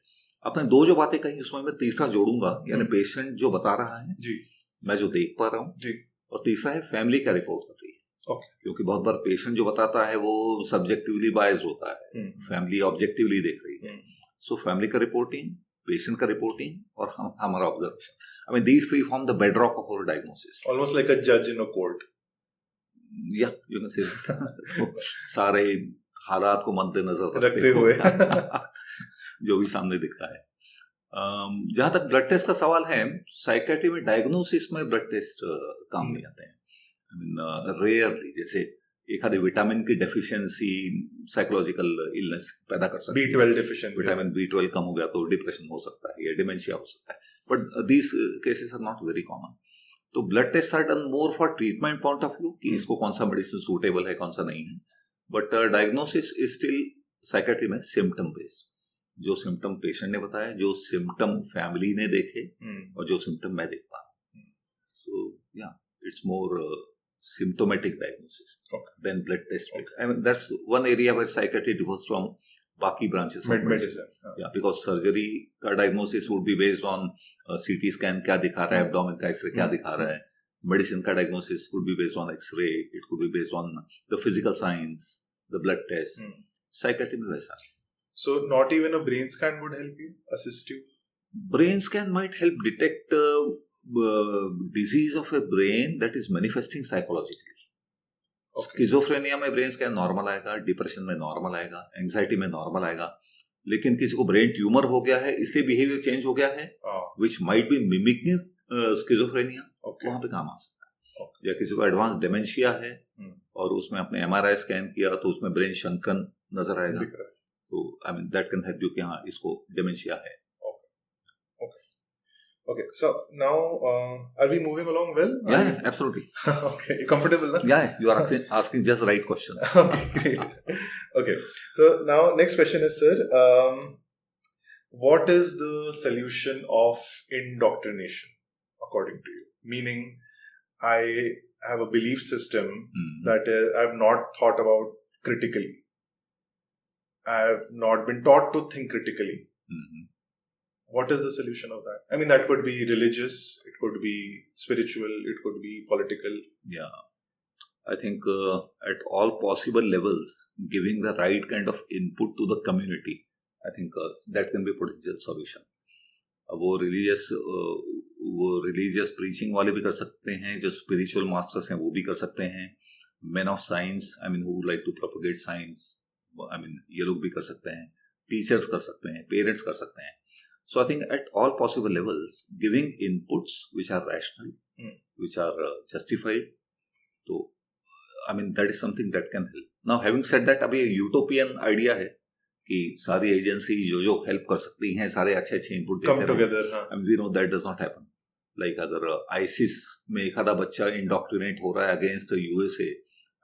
आपने दो जो बातें कही उसमें मैं तीसरा जोड़ूंगा, यानी पेशेंट जो बता रहा है जी, मैं जो देख पा रहा हूँ जी, और तीसरा है फैमिली का रिपोर्ट कर रही है. Okay. क्योंकि बहुत बार पेशेंट जो बताता है वो सब्जेक्टिवली बायस्ड होता है, फैमिली ऑब्जेक्टिवली देख रही है. सो फैमिली का रिपोर्टिंग, पेशेंट का रिपोर्टिंग और हमारा observation, I mean these three form the bedrock of our diagnosis. Almost like a judge in a court. Yeah, you can say that. सारे हालात को मद्देनजर रखते हुए जो भी सामने दिख रहा है. जहां तक ब्लड टेस्ट का सवाल है, साइकियाट्री में डायग्नोसिस में ब्लड टेस्ट काम नहीं आते हैं. I mean रेयरली, जैसे एक आधी विटामिन की डेफिशिएंसी साइकोलॉजिकल इलनेस पैदा कर सकती है. B12 डेफिशिएंसी, विटामिन B12 कम हो गया तो डिप्रेशन हो सकता है या डिमेंशिया हो सकता है, but these cases are not very common. तो blood test are done more for treatment point of view कि इसको कौन सा मेडिसिन सूटेबल है, कौन सा नहीं है. But diagnosis is still psychiatry में सिम्टम बेस्ड. जो सिम्टम पेशेंट ने बताया, जो सिम्टम फैमिली ने देखे और जो सिम्टम मैं देख पा रहा हूँ. सो या it's more symptomatic diagnosis, Okay. then blood test based. I mean, that's one area where psychiatry differs from बाकी branches of medicine. Yeah, because surgery का diagnosis would be based on CT scan क्या दिखा रहा है, abdomen का X-ray क्या दिखा रहा है. Medicine का diagnosis could be based on X-ray, it could be based on the physical signs, the blood test. Psychiatry में वैसा. So not even a brain scan would help you, assist you? Brain scan might help detect disease of a brain that is manifesting psychologically. Schizophrenia में brain scan normal आएगा, depression में normal आएगा, anxiety में normal आएगा, लेकिन किसी को brain tumour हो गया है इसलिए बिहेवियर चेंज हो गया है, which might be mimicking schizophrenia, वहां पे काम आ सकता है. या किसी को एडवांस डिमेंशिया है और उसमें आपने एमआरआई स्कैन किया तो उसमें ब्रेन शंकन नजर आएगा, तो I mean that can help you कि हाँ इसको डिमेंशिया है. Okay, so now are we moving along well? Yeah, absolutely. Okay, you comfortable now? Yeah, you are asking just the right questions. Okay, great. Okay, so now next question is, sir, what is the solution of indoctrination according to you? Meaning, I have a belief system that I have not thought about critically. I have not been taught to think critically. What is the solution of that? I mean, that could be religious, it could be spiritual, it could be political. Yeah. I think at all possible levels, giving the right kind of input to the community, I think that can be a potential solution. वो religious preaching वाले भी कर सकते हैं, जो spiritual masters हैं वो भी कर सकते हैं, men of science, I mean, who like to propagate science, I mean, ये लोग भी कर सकते हैं, teachers कर सकते हैं, parents कर सकते हैं. So I think at all possible levels, giving inputs which are rational, which are justified, so I mean that is something that can help. Now having said that, अभी utopian idea है कि सारी agency जो help कर सकती हैं, सारे अच्छे इनपुट देते हैं. I mean, we know that does not happen. Like अगर ISIS में एक आधा बच्चा indoctrinate हो रहा है against USA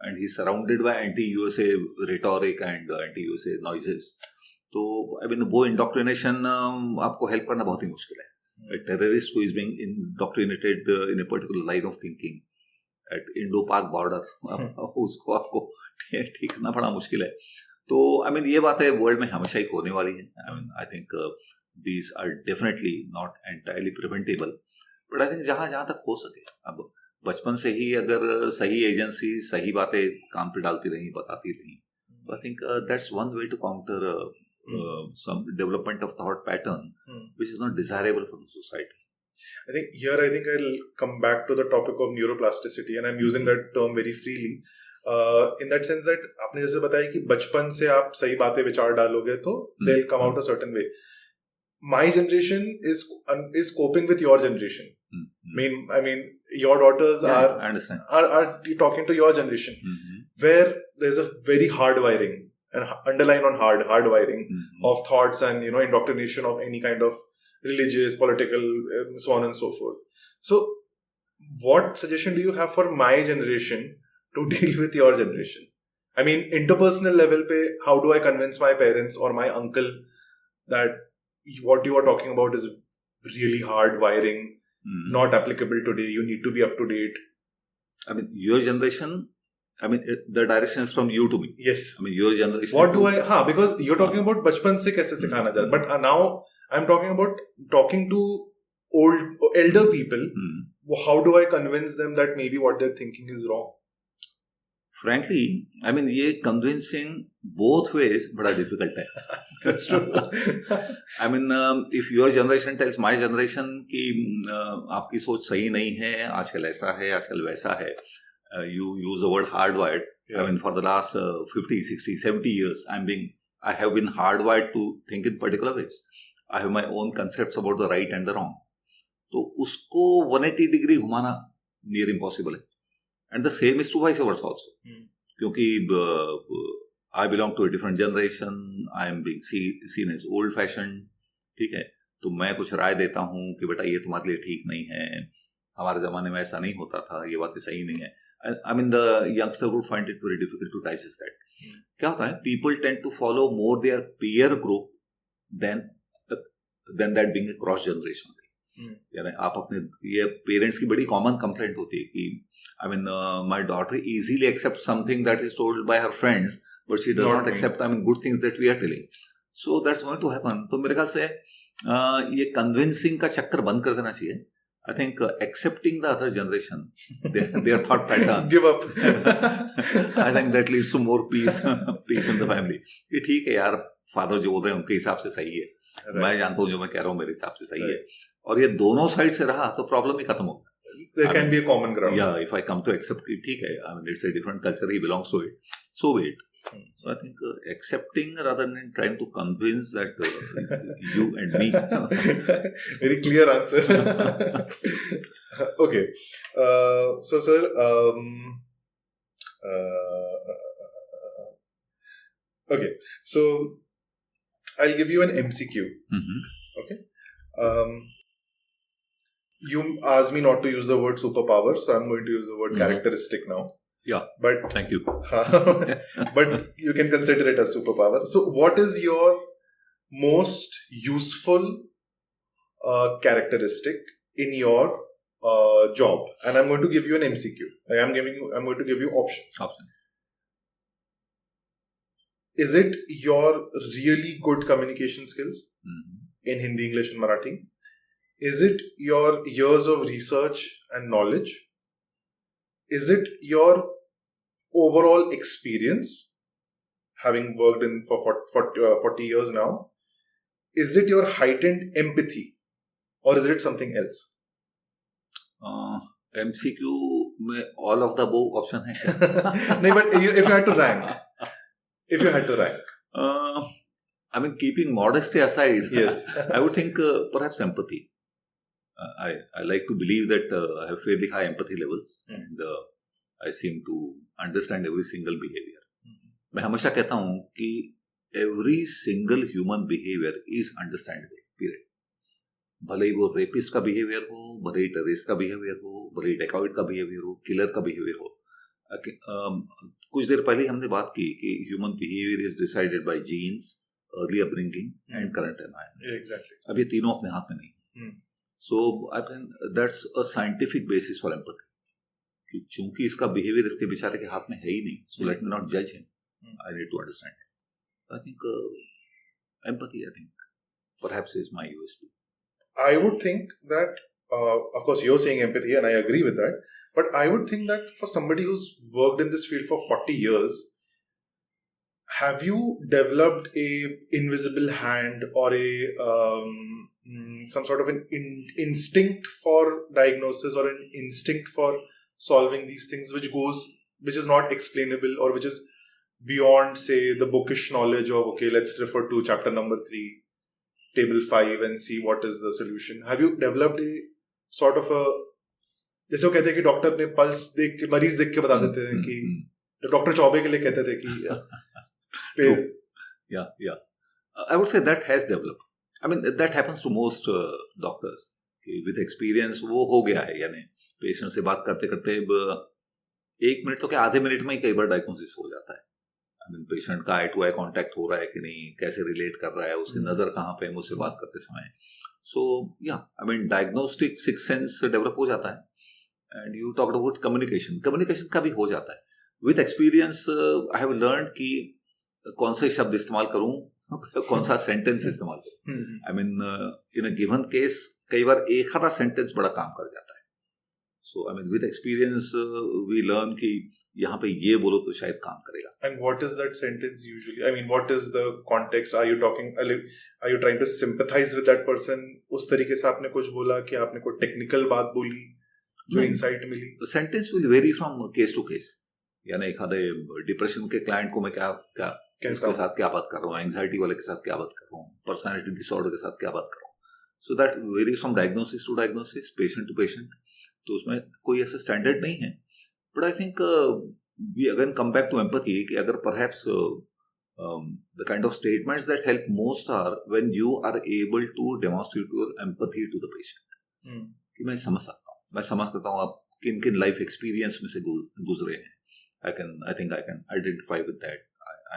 and he's surrounded by anti-USA rhetoric and anti-USA noises. तो आई मीन वो इंडोक्ट्रिनेशन आपको हेल्प करना बहुत ही मुश्किल है. Terrorist who is being indoctrinated in a particular line of thinking at Indo Pak border, उसको आपको ठीक करना बड़ा मुश्किल है. तो आई मीन ये बात है वर्ल्ड में हमेशा ही होने वाली है. I mean I think these are definitely not entirely preventable, but I think जहाँ तक हो सके, अब बचपन से ही अगर सही एजेंसी सही बातें कान पे डालती रही, बताती रही, तो I think that's one way to counter some development of thought pattern which is not desirable for the society. I think I'll come back to the topic of neuroplasticity, and I'm using that term very freely in that sense that आपने जैसे बताया कि बचपन से आप सही बातें विचार डालोगे तो they'll come out a certain way. My generation is coping with your generation. I mean your daughters are talking to your generation where there's a very hard wiring, and underline on hard wiring of thoughts and indoctrination of any kind of religious, political, so on and so forth. So what suggestion do you have for my generation to deal with your generation? I mean, interpersonal level pe, how do I convince my parents or my uncle that what you are talking about is really hard wiring, not applicable today, you need to be up to date? I mean, your generation, I mean, the direction is from you to me. Yes. I mean, your generation. What do I... because you're talking about bachpan se kaise sikhana jata, but now I'm talking about talking to elder people. How do I convince them that maybe what they're thinking is wrong? Frankly, I mean, ये convincing both ways बड़ा difficult है. That's true. I mean, if your generation tells my generation कि आपकी सोच सही नहीं है, आजकल ऐसा है, आजकल वैसा है, you use the word hardwired. I mean, for the last 50, 60, 70 years, I have been hardwired to think in particular ways. I have my own concepts about the right and the wrong. तो उसको 180 degree घुमाना near impossible है. And the same is true vice versa also. क्योंकि I belong to a different generation. I am being seen as old fashioned. ठीक है, तो मैं कुछ राय देता हूँ कि बेटा ये तुम्हारे लिए ठीक नहीं है, हमारे ज़माने में ऐसा नहीं होता था, ये बातें सही नहीं है. I mean, the youngster would find it very difficult to digest that. क्या होता है? People tend to follow more their peer group than that being a cross generation. यानी आप अपने, ये पेरेंट्स की बड़ी कॉमन कंप्लेंट होती है कि I mean my daughter easily accept something that is told by her friends but she does not accept I mean good things that we are telling, so that's going to happen. तो मेरे ख्याल से ये convincing का चक्कर बंद कर देना चाहिए. I think accepting the other generation, their thought pattern, give up. I think that leads to more peace in the family. ये ठीक है यार, फादर जो बोल रहे हैं उनके हिसाब से सही है, मैं जानता हूँ जो मैं कह रहा हूँ मेरे हिसाब से सही है, और ये दोनों साइड से रहा तो प्रॉब्लम ही खत्म होगा. There can be a common ground. Yeah, if I come to accept it, ठीक है, I mean it's a different culture, he belongs to it, so be it. So I think accepting rather than trying to convince that you and me. Very clear answer. Okay, so sir, okay, so I'll give you an MCQ. Okay, you asked me not to use the word superpower, so I'm going to use the word characteristic now. Yeah, but thank you. But you can consider it as superpower. So what is your most useful characteristic in your job? And I'm going to give you an MCQ. I'm going to give you options. Is it your really good communication skills in Hindi, English and Marathi? Is it your years of research and knowledge? Is it your overall experience, having worked in for 40 years now? Is it your heightened empathy, or is it something else? MCQ में all of the above option है. No, but if you had to rank, I mean, keeping modesty aside, yes, I would think perhaps empathy. I like to believe that I have fairly high empathy levels and I seem to understand every single behavior. मैं हमेशा कहता हूँ कि every single human behavior is understandable, period. भले ही वो rapist का behaviour हो, भले ही टेररिस्ट का बिहेवियर हो, भले ही डेकॉइट का बिहेवियर हो, किलर का बिहेवियर हो. कुछ देर पहले हमने बात की कि human behaviour is decided by genes, early upbringing and current environment. Exactly. अब ये तीनों अपने हाथ में नहीं. So I think that's a scientific basis for empathy. कि चूंकि इसका बिहेवियर इसके बेचारे के हाथ में है ही नहीं, so let me not judge him. I need to understand him. I think empathy, I think, perhaps is my USP. I would think that, of course, you're saying empathy, and I agree with that. But I would think that for somebody who's worked in this field for 40 years, have you developed a invisible hand or some sort of an instinct for diagnosis or an instinct for solving these things, which is not explainable or which is beyond, say, the bookish knowledge of, okay, let's refer to chapter number 3, table 5 and see what is the solution? Have you developed a sort of a, जैसे वो कहते हैं कि doctor ने pulse देख के, मरीज देख के बता देते हैं कि डॉक्टर चौबे के लिए कहते थे कि yeah, I would say that has developed. I mean, that happens to most doctors. कि with experience वो हो गया है, यानी पेशेंट से बात करते करते 1 मिनट तो क्या आधे मिनट में ही कई बार डायग्नोसिस हो जाता है. आई मीन पेशेंट का आई टू आई कांटेक्ट हो रहा है कि नहीं, कैसे रिलेट कर रहा है, उसकी नजर कहाँ पे है मुझसे बात करते समय. सो या I mean diagnostic six sense develop हो जाता है. And you talked about communication का भी हो जाता है. With experience I have learn कि कौन से शब्द इस्तेमाल करूं, कौन सा सेंटेंस इस्तेमाल करूं. I mean in a given case कई बार एक आधा सेंटेंस बड़ा काम कर जाता है. So I mean with experience we learn कि यहाँ पे ये बोलो तो शायद काम करेगा. And what is that sentence usually? I mean, what is the context? Are you trying to sympathize with that person? उस तरीके से आपने कुछ बोला कि आपने कोई टेक्निकल बात बोली जो इंसाइट मिली? The sentence will vary from case to case. यानी एक आधे डिप्रेशन के क्लाइंट को मैं क्या उसके साथ क्या बात कर रहा हूँ, एंजाइटी वाले के साथ क्या बात कर रहा हूँ, पर्सनालिटी डिसऑर्डर के साथ क्या बात कर रहा हूँ. So that varies from diagnosis to diagnosis, patient to patient. तो उसमें कोई ऐसा स्टैंडर्ड नहीं है. But I think we again come back to empathy कि अगर perhaps the kind of statements that help most are when you are able to demonstrate your empathy to the patient. कि मैं समझ सकता हूँ आप किन किन लाइफ एक्सपीरियंस में से गुजरे हैं. I think I can identify with that.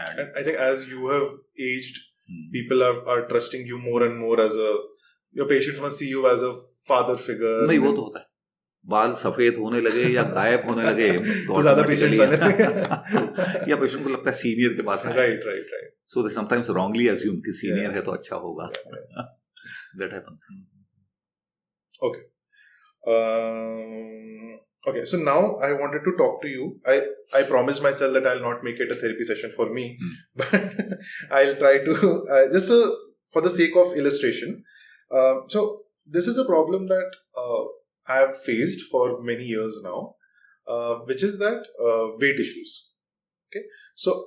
And I think as you have aged, people are trusting you more and more as your patients must see you as a father figure. नहीं, वो तो होता है, बाल सफेद होने लगे या गायब होने लगे तो ज्यादा पेशेंट्स आने लगे या पेशेंट को लगता है सीनियर के पास है. Right right right. So they sometimes wrongly assume कि सीनियर है तो अच्छा होगा. That happens. Okay. Okay, so now I wanted to talk to you. I promised myself that I'll not make it a therapy session for me, but I'll try to just for the sake of illustration. So this is a problem that I have faced for many years now, which is that weight issues. Okay, so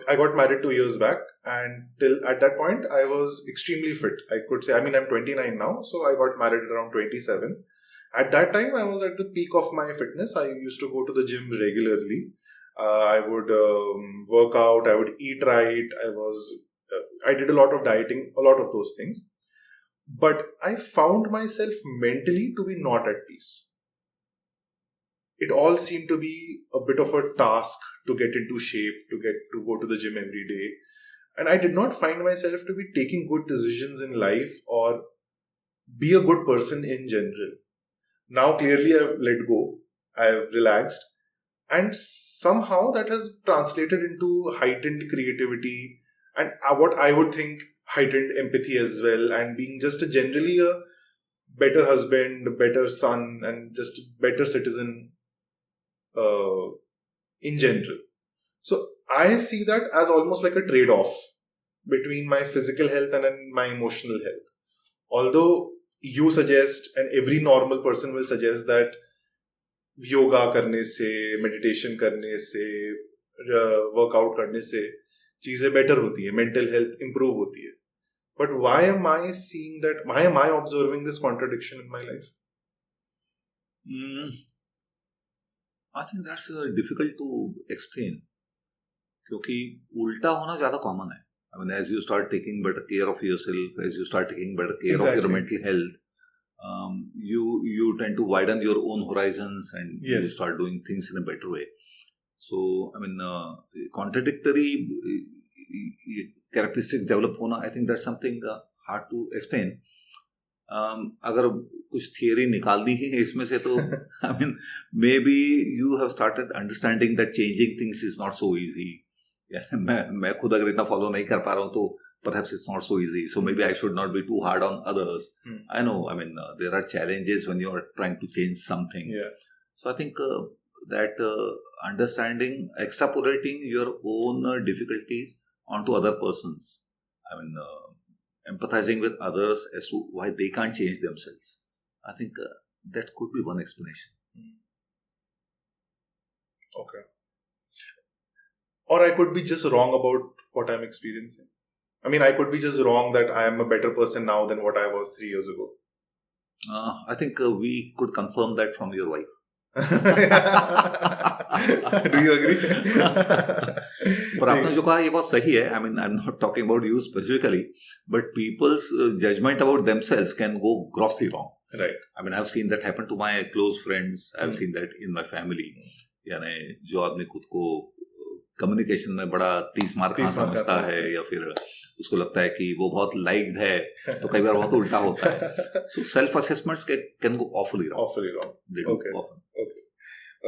I got married 2 years back, and till at that point I was extremely fit. I could say, I mean, I'm 29 now, so I got married around 27. At that time, I was at the peak of my fitness. I used to go to the gym regularly. I would work out. I would eat right. I did a lot of dieting, a lot of those things. But I found myself mentally to be not at peace. It all seemed to be a bit of a task to get into shape, to go to the gym every day. And I did not find myself to be taking good decisions in life or be a good person in general. Now, clearly, I've let go. I've relaxed. And somehow that has translated into heightened creativity and what I would think heightened empathy as well, and being just generally a better husband, a better son, and just a better citizen in general. So I see that as almost like a trade-off between my physical health and my emotional health. Although you suggest, and every normal person will suggest, that yoga करने से, meditation करने से, workout करने से चीजें better होती है, mental health improve होती है. But why am I seeing that? Why am I observing this contradiction in my life? I think that's difficult to explain. क्योंकि उल्टा होना ज्यादा common है. I mean, as you start taking better care of yourself, as you start taking better care of your mental health, you tend to widen your own horizons and you start doing things in a better way. So, I mean, contradictory characteristics develop होना, I think that's something hard to explain. अगर कुछ theory निकाल दी है इसमें से तो I mean, maybe you have started understanding that changing things is not so easy. मैं खुद अगर इतना फॉलो नहीं कर पा रहा हूँ तो perhaps it's not so easy, so maybe I should not be too hard on others. I know, I mean, there are challenges when you are trying to change something. So I think that understanding, extrapolating your own difficulties onto other persons, I mean, empathizing with others as to why they can't change themselves, I think that could be one explanation. Okay. Or I could be just wrong about what I'm experiencing. I mean, I could be just wrong that I am a better person now than what I was 3 years ago. I think we could confirm that from your wife. Do you agree? पर आपने जो कहा ये बहुत सही है. I mean, I'm not talking about you specifically, but people's judgment about themselves can go grossly wrong. Right. I mean, I've seen that happen to my close friends. I've seen that in my family. यानी जो आदमी खुद को communication में बड़ा 30 mark समझता है या फिर उसको लगता है कि वो बहुत लाइक्ड है, तो कई बार बहुत उल्टा होता है. So self assessments can go awfully wrong. They do often.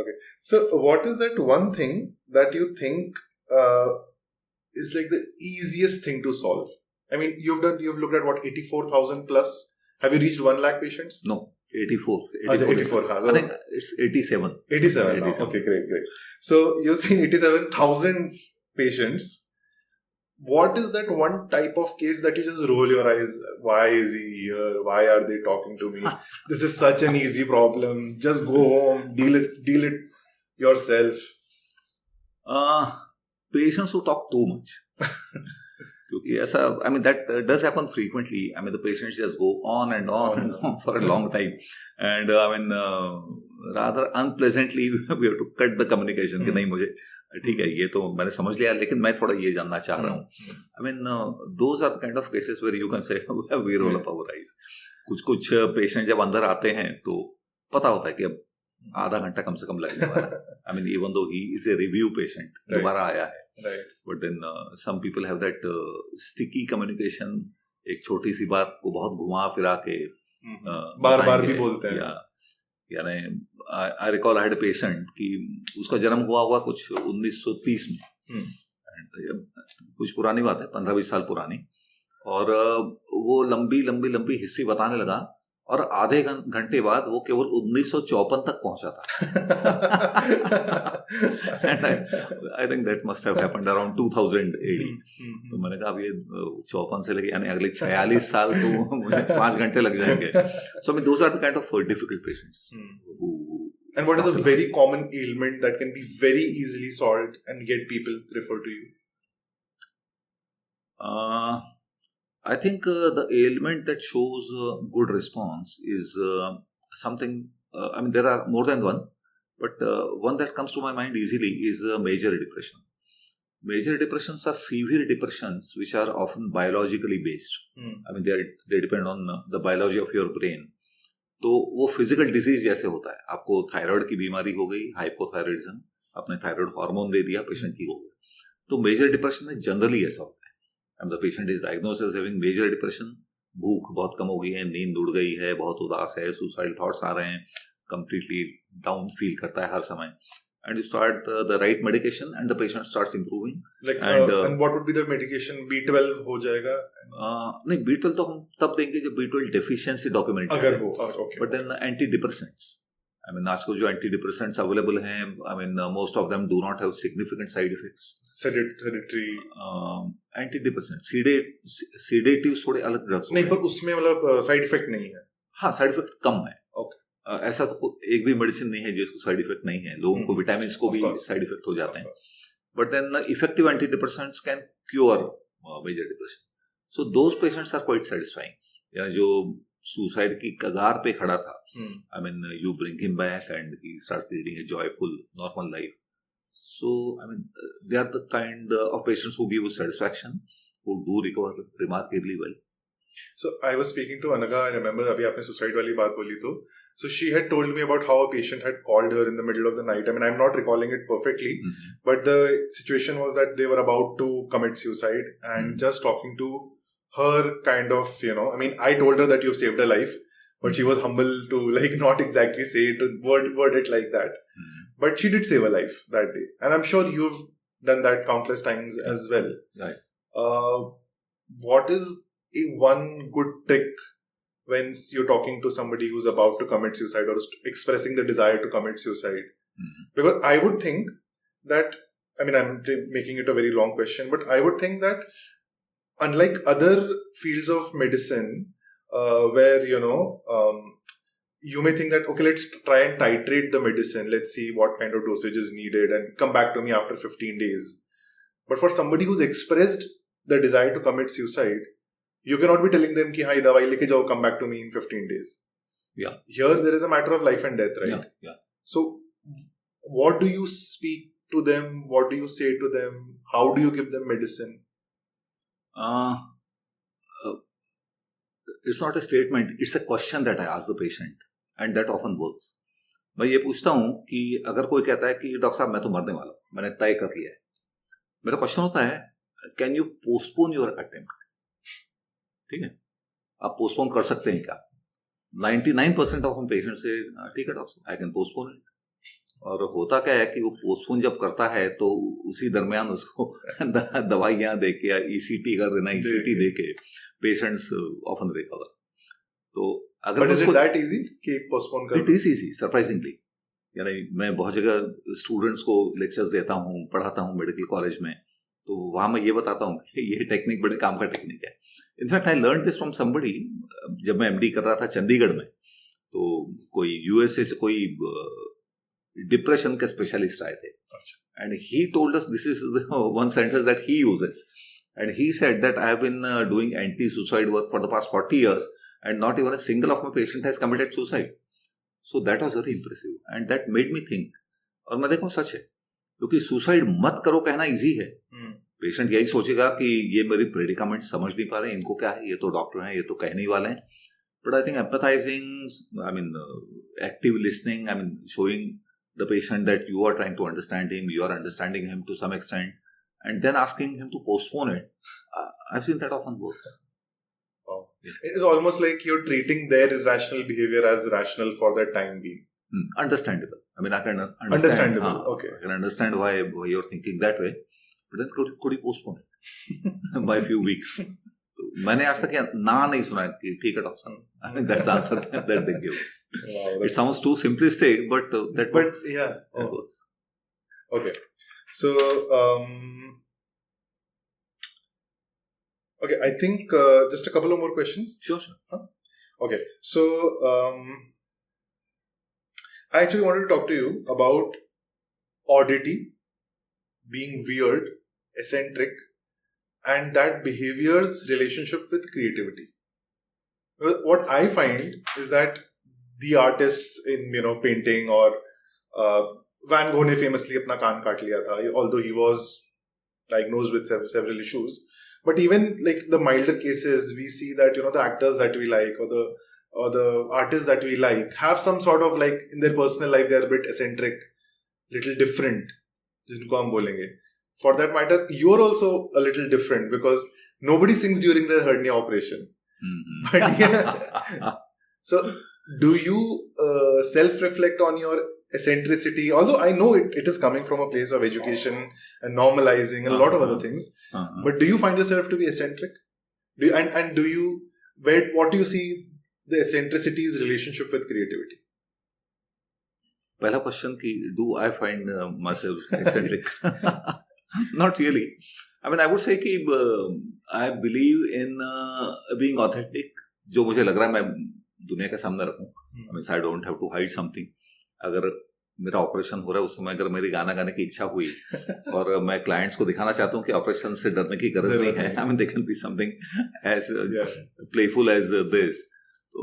Okay. So what is that one thing that you think is like the easiest thing to solve? I mean, you've looked at what, 84,000 plus. Have you reached 1 lakh patients? No, 84. 84. I think it's 87. 87. Okay, great. So you've seen 87,000 patients. What is that one type of case that you just roll your eyes? Why is he here? Why are they talking to me? This is such an easy problem. Just go home, deal it yourself. Patients who talk too much. Yes, I mean, that does happen frequently. I mean, the patients just go on and on for a long time. And I mean, rather unpleasantly, we have to cut the communication. कि नहीं, मुझे ठीक है, ये तो मैंने समझ लिया, लेकिन मैं थोड़ा ये जानना चाह रहा हूँ. I mean, those are the kind of cases where you can say, we roll up our eyes. कुछ पेशेंट जब अंदर आते हैं तो पता होता है कि अब आधा घंटा कम से कम लगने वाला है. I mean, even though he is a review patient, दोबारा आया है. Right. But then some people have that sticky communication. एक छोटी सी बात को बहुत घुमा फिरा के बार बार भी बोलते हैं। यानी I recall I had a patient कि उसका जन्म हुआ कुछ 1930 में, कुछ पुरानी बात है, 15-20 साल पुरानी, और वो लंबी लंबी लंबी हिस्ट्री बताने लगा, और आधे घंटे बाद वो केवल 1954 तक पहुंचा था। And I think that must have happened around 2000 AD। तो मैंने कहा अब ये 54 से लेके यानी अगले 46 साल तो मुझे 5 घंटे लग जाएंगे। So I mean those are the kind of difficult patients. And what is a very common ailment that can be very easily solved and yet people refer to you? I think the ailment that shows good response is something, I mean there are more than one, but one that comes to my mind easily is major depression. Major depressions are severe depressions which are often biologically based. I mean they depend on the biology of your brain. तो वो physical disease जैसे होता है, आपको thyroid की बीमारी हो गई, हाइपोथायराइडिज्म, आपने थायराइड हार्मोन दे दिया, पेशेंट की हो गई। तो मेजर डिप्रेशन में जनरली ऐसा होता है, and the patient is diagnosed as having major depression, भूख बहुत कम हो गई है, नींद उड़ गई है, बहुत उदास है, सुसाइडल थॉट्स आ रहे हैं, कंप्लीटली डाउन फील करता है हर समय, and you start the right medication and the patient starts improving. Like and what would be the medication? B12 हो जाएगा? नहीं, B12 तो हम तब देंगे जब B12 deficiency documented अगर हो, okay. But then antidepressants, I mean आजकल जो antidepressants available हैं, I mean most of them do not have significant side effects. Sedatory antidepressants, sedatives थोड़े अलग drugs नहीं, पर उसमें मतलब side effect नहीं है। हाँ, side effect कम है। Okay. ऐसा तो एक भी मेडिसिन नहीं है जिसको साइड इफेक्ट नहीं है, लोगों को विटामिन को भी साइड इफेक्ट हो जाते हैं, but then effective antidepressants can cure major depression. So those patients are quite satisfying. या जो सुसाइड की कगार पे खड़ा था, I mean you bring him back and he starts leading a joyful normal life. So I mean they are the kind of patients who give satisfaction, who do recover remarkably well. So I was speaking to Anaga, I remember अभी आपने suicide वाली बात बोली तो, so she had told me about how a patient had called her in the middle of the night. I mean, I'm not recalling it perfectly, but the situation was that they were about to commit suicide, and just talking to her kind of, you know, I mean, I told her that you've saved her life, but she was humble to like not exactly say it, word it like that. But she did save a life that day, and I'm sure you've done that countless times as well. Right. What is one good trick when you're talking to somebody who's about to commit suicide or expressing the desire to commit suicide? Because I would think that, I mean, I'm making it a very long question, but I would think that unlike other fields of medicine, where, you know, you may think that, okay, let's try and titrate the medicine, let's see what kind of dosage is needed and come back to me after 15 days. But for somebody who's expressed the desire to commit suicide, you cannot be telling them कि हाँ दवाई लेके जाओ, come back to me in 15 days. Yeah. Here there is a matter of life and death, right? Yeah. So what do you speak to them? What do you say to them? How do you give them medicine? It's not a statement. It's a question that I ask the patient, and that often works. मैं ये पूछता हूँ कि अगर कोई कहता है कि डॉक्टर साहब मैं तो मरने वाला हूँ, मैंने तय कर लिया है, मेरा क्वेश्चन होता है can you postpone your attempt? ठीक है, आप पोस्टपोन कर सकते हैं क्या? 99% ऑफ हम पेशेंट से ठीक है doctor I can postpone it. और होता क्या है कि वो पोस्टपोन जब करता है तो उसी दरमियान उसको दवाइयाँ दे के या ECT कर देना, ECT दे के पेशेंट्स ऑफन रिकवर। तो अगर इज इट दैट इजी कि पोस्टपोन कर? It is easy surprisingly. यानी मैं बहुत जगह स्टूडेंट्स को लेक्चर्स देता हूँ, पढ़ाता हूँ मेडिकल कॉलेज में, तो वहाँ मैं ये बताता हूँ कि ये टेक्निक बड़े काम का टेक्निक है। In fact I learn this from somebody. जब मैं MD कर रहा था चंडीगढ़ में, तो कोई USA से कोई डिप्रेशन के स्पेशलिस्ट आए थे, and he told us this is one sentence that he uses, and he said that I have been doing anti suicide work for the past 40 years and not even a single of my patient has committed suicide. So that was very impressive and that made me think. और मैं देखूं सच है, क्योंकि suicide मत करो कहना easy है। Patient यही सोचेगा कि ये मेरी प्रेडिकामेंट समझ नहीं पा रहे, इनको क्या है, ये तो डॉक्टर हैं, ये तो कहने ही वाले हैं। But I think empathising, I mean active listening, I mean showing the patient that you are trying to understand him, you are understanding him to some extent, and then asking him to postpone it, I have seen that often works. It's almost like you're treating their irrational behavior as rational for that time being. Understandable. I mean, I can understand. Understandable. Okay. I can understand why you're thinking that way. But then could you postpone it by a few weeks? तो मैंने आज तक ना नहीं सुना कि ठीक है डॉक्टर साहब. I mean, that's the answer that they give. Wow, It sounds too simplistic, but that works. Yeah. That works. Okay. So, okay, I think just a couple of more questions. Sure. Okay. So, I actually wanted to talk to you about oddity, being weird, eccentric, and that behavior's relationship with creativity. What I find is that the artists in painting or Van Gogh ने famously अपना कान काट लिया था, although he was diagnosed with several issues. But even like the milder cases, we see that the actors that we like or the artists that we like have some sort of like in their personal life they are a bit eccentric, little different. जिनको हम बोलेंगे. For that matter, you're also a little different because nobody sings during the hernia operation. Mm-hmm. But yeah. So, do you self-reflect on your eccentricity? Although I know it is coming from a place of education and normalizing and a lot of other things. But do you find yourself to be eccentric? And do you what do you see the eccentricity's relationship with creativity? पहला question कि do I find myself eccentric? Not really. I mean, I would say कि I believe in being authentic. जो मुझे लग रहा है मैं दुनिया के सामने रखूं. I mean, I don't have to hide something. अगर मेरा ऑपरेशन हो रहा है उस समय अगर मेरी गाना गाने की इच्छा हुई और मैं क्लाइंट्स को दिखाना चाहता हूँ कि ऑपरेशन से डरने की गरज नहीं है. I mean, they can be something as playful as this. तो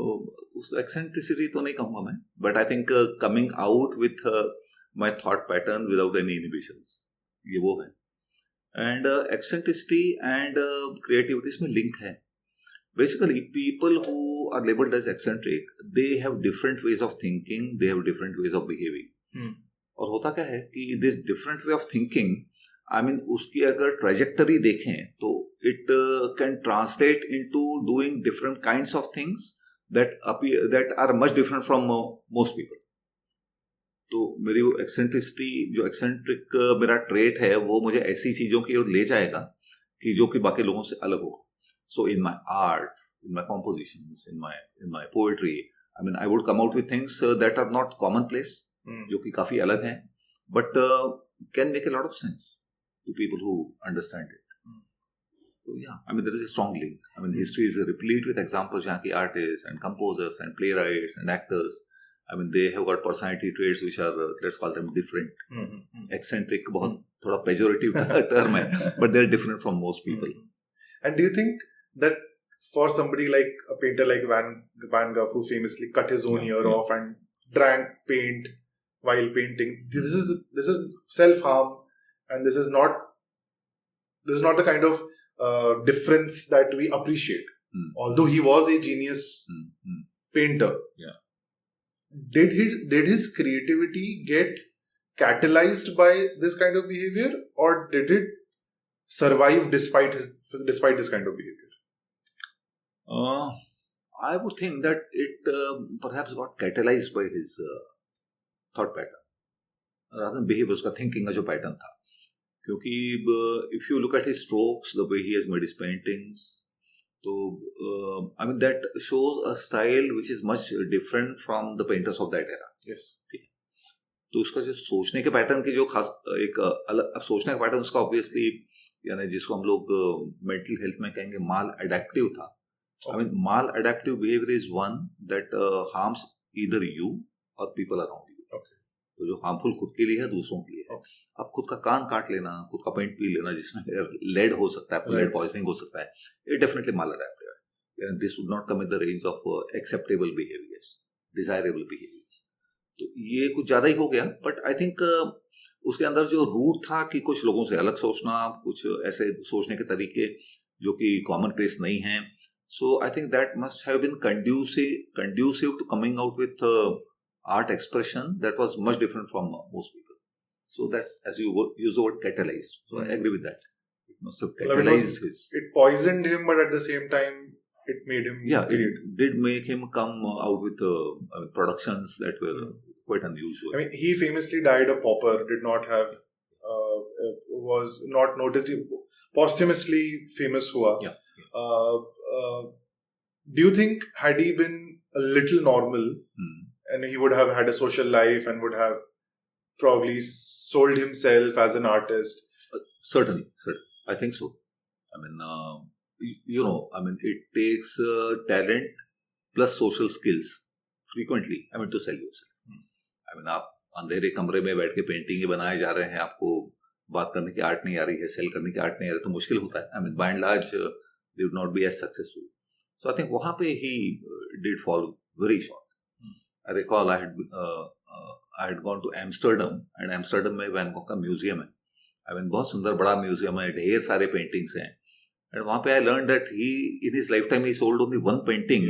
उसको eccentricity तो नहीं कहूँगा मैं. But I think coming out with my thought pattern without any inhibitions. ये वो है. And eccentricity and creativity इसमें link है. Basically, people who are labeled as eccentric, they have different ways of thinking, they have different ways of behaving. और होता क्या है कि this different way of thinking, I mean, उसकी अगर trajectory देखें तो it can translate into doing different kinds of things that are much different from most people. तो मेरी वो एक्सेंट्रिसिटी जो एक्सेंट्रिक मेरा ट्रेट है वो मुझे ऐसी चीजों की ओर ले जाएगा कि जो कि बाकी लोगों से अलग हो. So in my art, in my compositions, in my poetry, I mean I would come out with things that are not common place, जो कि काफी अलग हैं, but can make a lot of sense to people who understand it. So yeah, I mean there is a strong link. I mean history is replete with examples जहाँ की artists and composers and playwrights and actors, I mean they have got personality traits which are let's call them different. Eccentric बहुत थोड़ा pejorative term है, but they are different from most people. And do you think that for somebody like a painter like Van Gogh who famously cut his own ear off and drank paint while painting, this is self-harm and this is not the kind of difference that we appreciate. Although he was a genius painter, did his creativity get catalyzed by this kind of behavior, or did it survive despite this kind of behavior? I would think that it perhaps got catalyzed by his thought pattern rather than behavior. उसका thinking का जो pattern था. क्योंकि if you look at his strokes, the way he has made his paintings, so I mean that shows a style which is much different from the painters of that era. Yes. ठीक है. तो उसका जो सोचने के pattern की जो खास एक अलग सोचने का पैटर्न उसका ऑब्वियसली यानी जिसको हम लोग मेंटल हेल्थ में कहेंगे माल अडेप्टिव था. I mean mall adaptive behaviour is one that harms either you और पीपल अराउंड यू. तो जो हार्मफुल खुद के लिए है दूसरों के लिए है. अब खुद का कान काट लेना, खुद का पेंट पी लेना जिसमें लेड हो सकता है, लेड पॉइजनिंग हो सकता है, इट डेफिनेटली माल अडेप्टिव है. This would not come in the range of acceptable behaviours, desirable behaviours. तो ये कुछ ज्यादा ही हो गया. बट आई थिंक उसके अंदर जो रूट था कि कुछ लोगों से अलग सोचना, कुछ ऐसे सोचने के तरीके जो कि कॉमन प्लेस नहीं है. So I think that must have been conducive to coming out with art expression that was much different from most people. So that, as you use the word catalyzed, so I agree with that. It must have catalyzed his. It poisoned him, but at the same time it made him Yeah, it create. did make him come out with productions that were quite unusual. I mean, he famously died a pauper, did not have, was not noticed. He posthumously famous hua. Yeah. Do you think had he been a little normal and he would have had a social life and would have probably sold himself as an artist? Certainly. I think so. I mean, it takes talent plus social skills frequently. I mean, to sell yourself. I mean, आप अंधेरे कमरे में बैठ के painting बनाए जा रहे हैं, आपको बात करने की आर्ट नहीं आ रही है, सेल करने की आर्ट नहीं आ रही है, तो मुश्किल होता है. I mean, by and large, they would not be as successful. So I think वहाँ पे he did fall very short. I recall I had gone to Amsterdam, and Amsterdam में वैन गॉग का म्यूजियम है. I mean, बहुत सुंदर बड़ा museum है, ढेर सारे पेंटिंग्स हैं. And वहाँ पे I learned that in his lifetime, he sold only one painting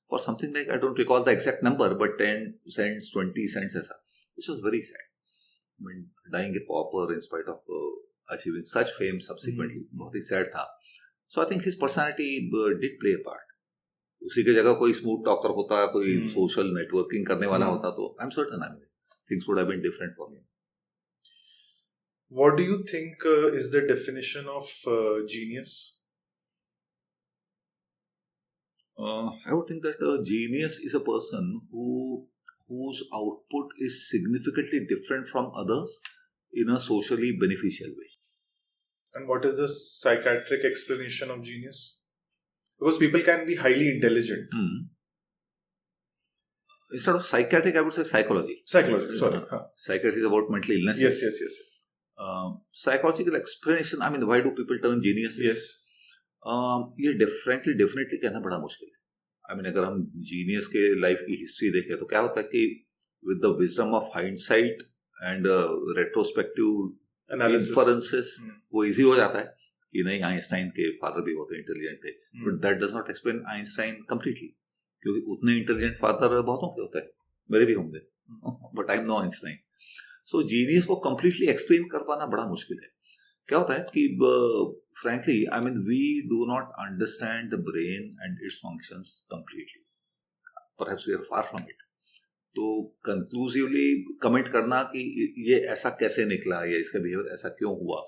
for something like, I don't recall the exact number, but 10 cents, 20 cents ऐसा. This was very sad. I mean, dying a pauper in spite of achieving such fame subsequently, बहुत ही sad था. So I think his personality did play a part. उसी की जगह कोई smooth talker होता, कोई social networking करने वाला होता, तो I'm certain, I mean, things would have been different for him. What do you think is the definition of genius? I would think that a genius is a person whose output is significantly different from others in a socially beneficial way. And what is the psychiatric explanation of genius? Because people can be highly intelligent. Instead of psychiatric, I would say psychology. Psychology, sorry. Psychiatry is about mental illnesses. Yes. Psychological explanation, I mean, why do people turn geniuses? Yes. ये definitely कहना बड़ा मुश्किल है. I mean, अगर हम genius के life की history देखें तो क्या होता है कि with the wisdom of hindsight and retrospective inferences वो इजी हो जाता है कि नहीं, आइंस्टाइन के फादर भी बहुत इंटेलिजेंट थे, but that does not explain Einstein completely, क्योंकि उतने इंटेलिजेंट फादर बहुतों के होते हैं, मेरे भी होंगे, but I am no Einstein. So genius को कंप्लीटली एक्सप्लेन कर पाना बड़ा मुश्किल है. क्या होता है कि frankly, I mean, we do not understand the brain and its functions completely. Perhaps we are far from it. तो conclusively comment करना कि ये ऐसा कैसे निकला या इसका behavior ऐसा क्यों हुआ,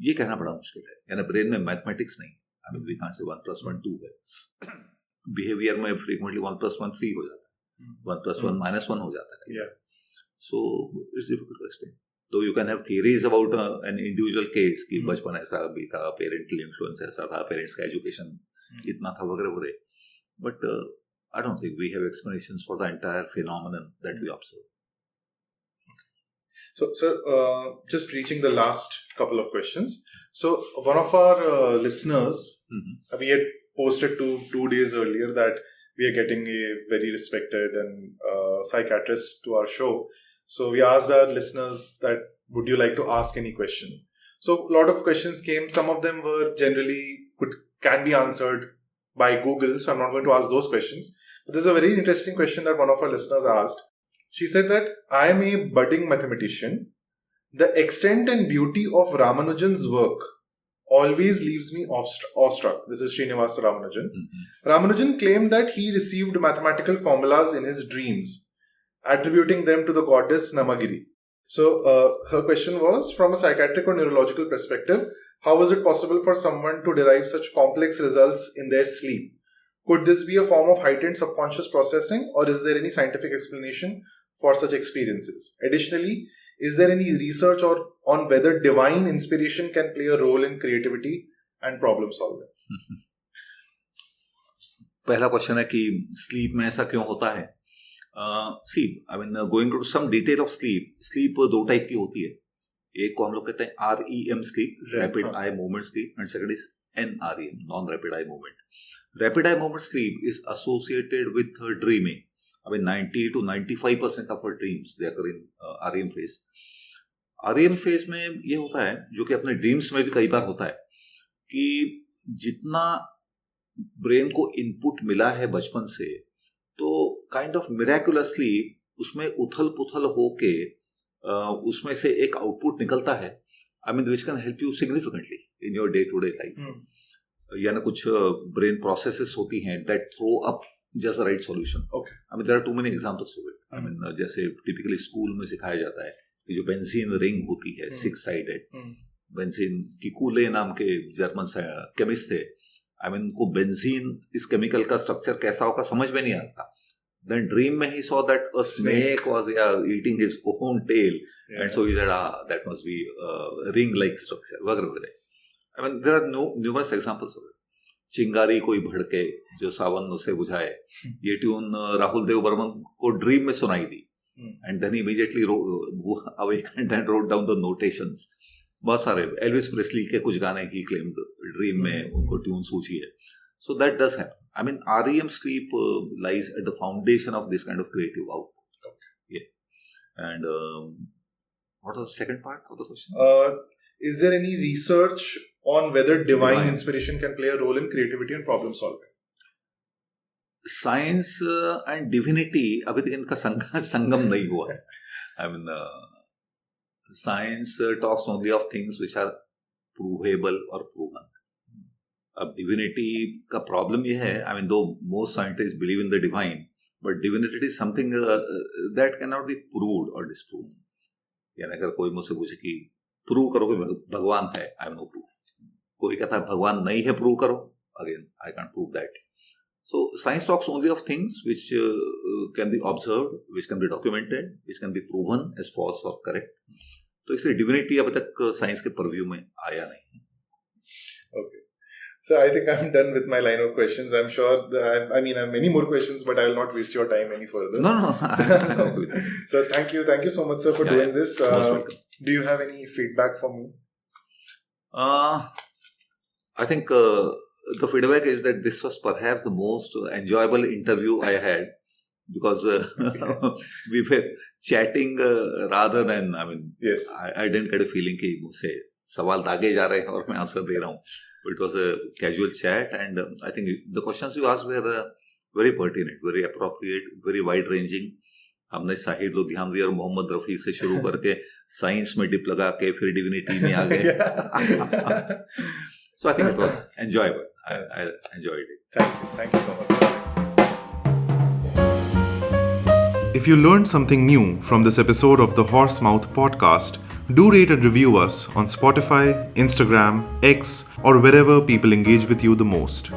ये कहना बड़ा मुश्किल है. यानी brain में mathematics नहीं. I mean, we can't say 1 + 1 2 है. Behavior में frequently 1 + 1 3 हो जाता है, 1 + 1 -1 हो जाता है. Yeah. So it's difficult to explain. तो you can have theories about an individual case कि बचपन ऐसा भी था, पेरेंटल इन्फ्लुएंस ऐसा था, पेरेंट्स का एजुकेशन इतना था वगैरह वगैरह, but I don't think we have explanations for the entire phenomenon that we observe. So, sir, just reaching the last couple of questions. So, one of our listeners, we had posted 2 days earlier that we are getting a very respected and psychiatrist to our show. So we asked our listeners that, would you like to ask any question? So a lot of questions came. Some of them were generally can be answered by Google. So I'm not going to ask those questions. But there's a very interesting question that one of our listeners asked. She said that I am a budding mathematician. The extent and beauty of Ramanujan's work always leaves me awestruck. This is Srinivasa Ramanujan. Ramanujan claimed that he received mathematical formulas in his dreams, attributing them to the goddess Namagiri. So her question was, from a psychiatric or neurological perspective, how was it possible for someone to derive such complex results in their sleep? Could this be a form of heightened subconscious processing, or is there any scientific explanation for such experiences? Additionally, is there any research on whether divine inspiration can play a role in creativity and problem solving? पहला question है कि sleep में ऐसा क्यों होता है. See, I mean, going to some detail of sleep. Sleep 2 type की होती है. एक को हम लोग कहते हैं REM sleep, rapid eye movement sleep, and second is NREM, non-rapid eye movement. Rapid eye movement sleep is associated with dreaming. I mean, 90 to 95% of our dreams they occur in REM phase. REM phase में ये होता है, जो कि अपने dreams में भी कई बार होता है, कि जितना ब्रेन को इनपुट मिला है बचपन से, तो काइंड ऑफ मिराकुलसली उसमें उथल पुथल होके उसमें से एक आउटपुट निकलता है. I mean, which can help you significantly in your day to day life. या ना कुछ ब्रेन प्रोसेसेस होती हैं that throw up just the right solution. Okay. I mean, there are too many examples of it. I mean, जैसे typically school में सिखाया जाता है कि जो बेंजीन रिंग होती है 6-sided, बेंजीन किकुले नाम के जर्मन केमिस्ट थे. I mean, उनको बेंजीन इस केमिकल का स्ट्रक्चर कैसा होगा समझ में नहीं आता. Then dream में he saw that a snake was eating his own tail, and so he said, that must be a ring-like structure. वगैरह वगैरह. I mean, there are numerous examples of it. चिंगारी कोई भड़के जो सावन उसे बुझाए, ये ट्यून राहुल देव बर्मन को ड्रीम में सुनाई दी, and then he immediately awakened and wrote down the notations. बहुत सारे एल्विस प्रेस्ली के कुछ गाने ही claimed ड्रीम में उनको ट्यून सूझी है. So that does happen. I mean, REM sleep lies at the foundation of this kind of creative output. Okay. Yeah. And what was the second part of the question? Is there any research on whether divine inspiration can play a role in creativity and problem solving? Science and divinity अभी तक इनका संगम नहीं हुआ है. I mean, science talks only of things which are provable or proven. अब divinity का problem ये है, आई मीन दो most scientist believe in the divine, but divinity is something that can not be proved और disproved. यानी अगर कोई मुझसे पूछे कि प्रूव करो कि भगवान है, आई एम नो प्रूव. कोई कहता है भगवान नहीं है, प्रूव करो, again I can prove that. So science talks only of things which can be observed, which can be documented, which can be proven as false और करेक्ट. तो इसलिए डिविनिटी अभी तक साइंस के परव्यू में आया नहीं. Okay. So I think I'm done with my line of questions. I'm sure I have many more questions, but I will not waste your time any further. No. So thank you so much, sir, for doing this. Most welcome. Do you have any feedback for me? I think the feedback is that this was perhaps the most enjoyable interview I had, because we were chatting rather than, yes. I didn't get a feeling कि मुझसे सवाल दागे जा रहे हैं और मैं answer दे रहा हूँ. It was a casual chat, and I think the questions you asked were very pertinent, very appropriate, very wide-ranging. हमने शाहिद लुधियानवी और मोहम्मद रफ़ी से शुरू करके साइंस में डिप लगा के फिर डिविनिटी में आ गए. So I think it was enjoyable. I enjoyed it. Thank you so much. If you learned something new from this episode of the Horsemouth podcast, do rate and review us on Spotify, Instagram, X, or wherever people engage with you the most.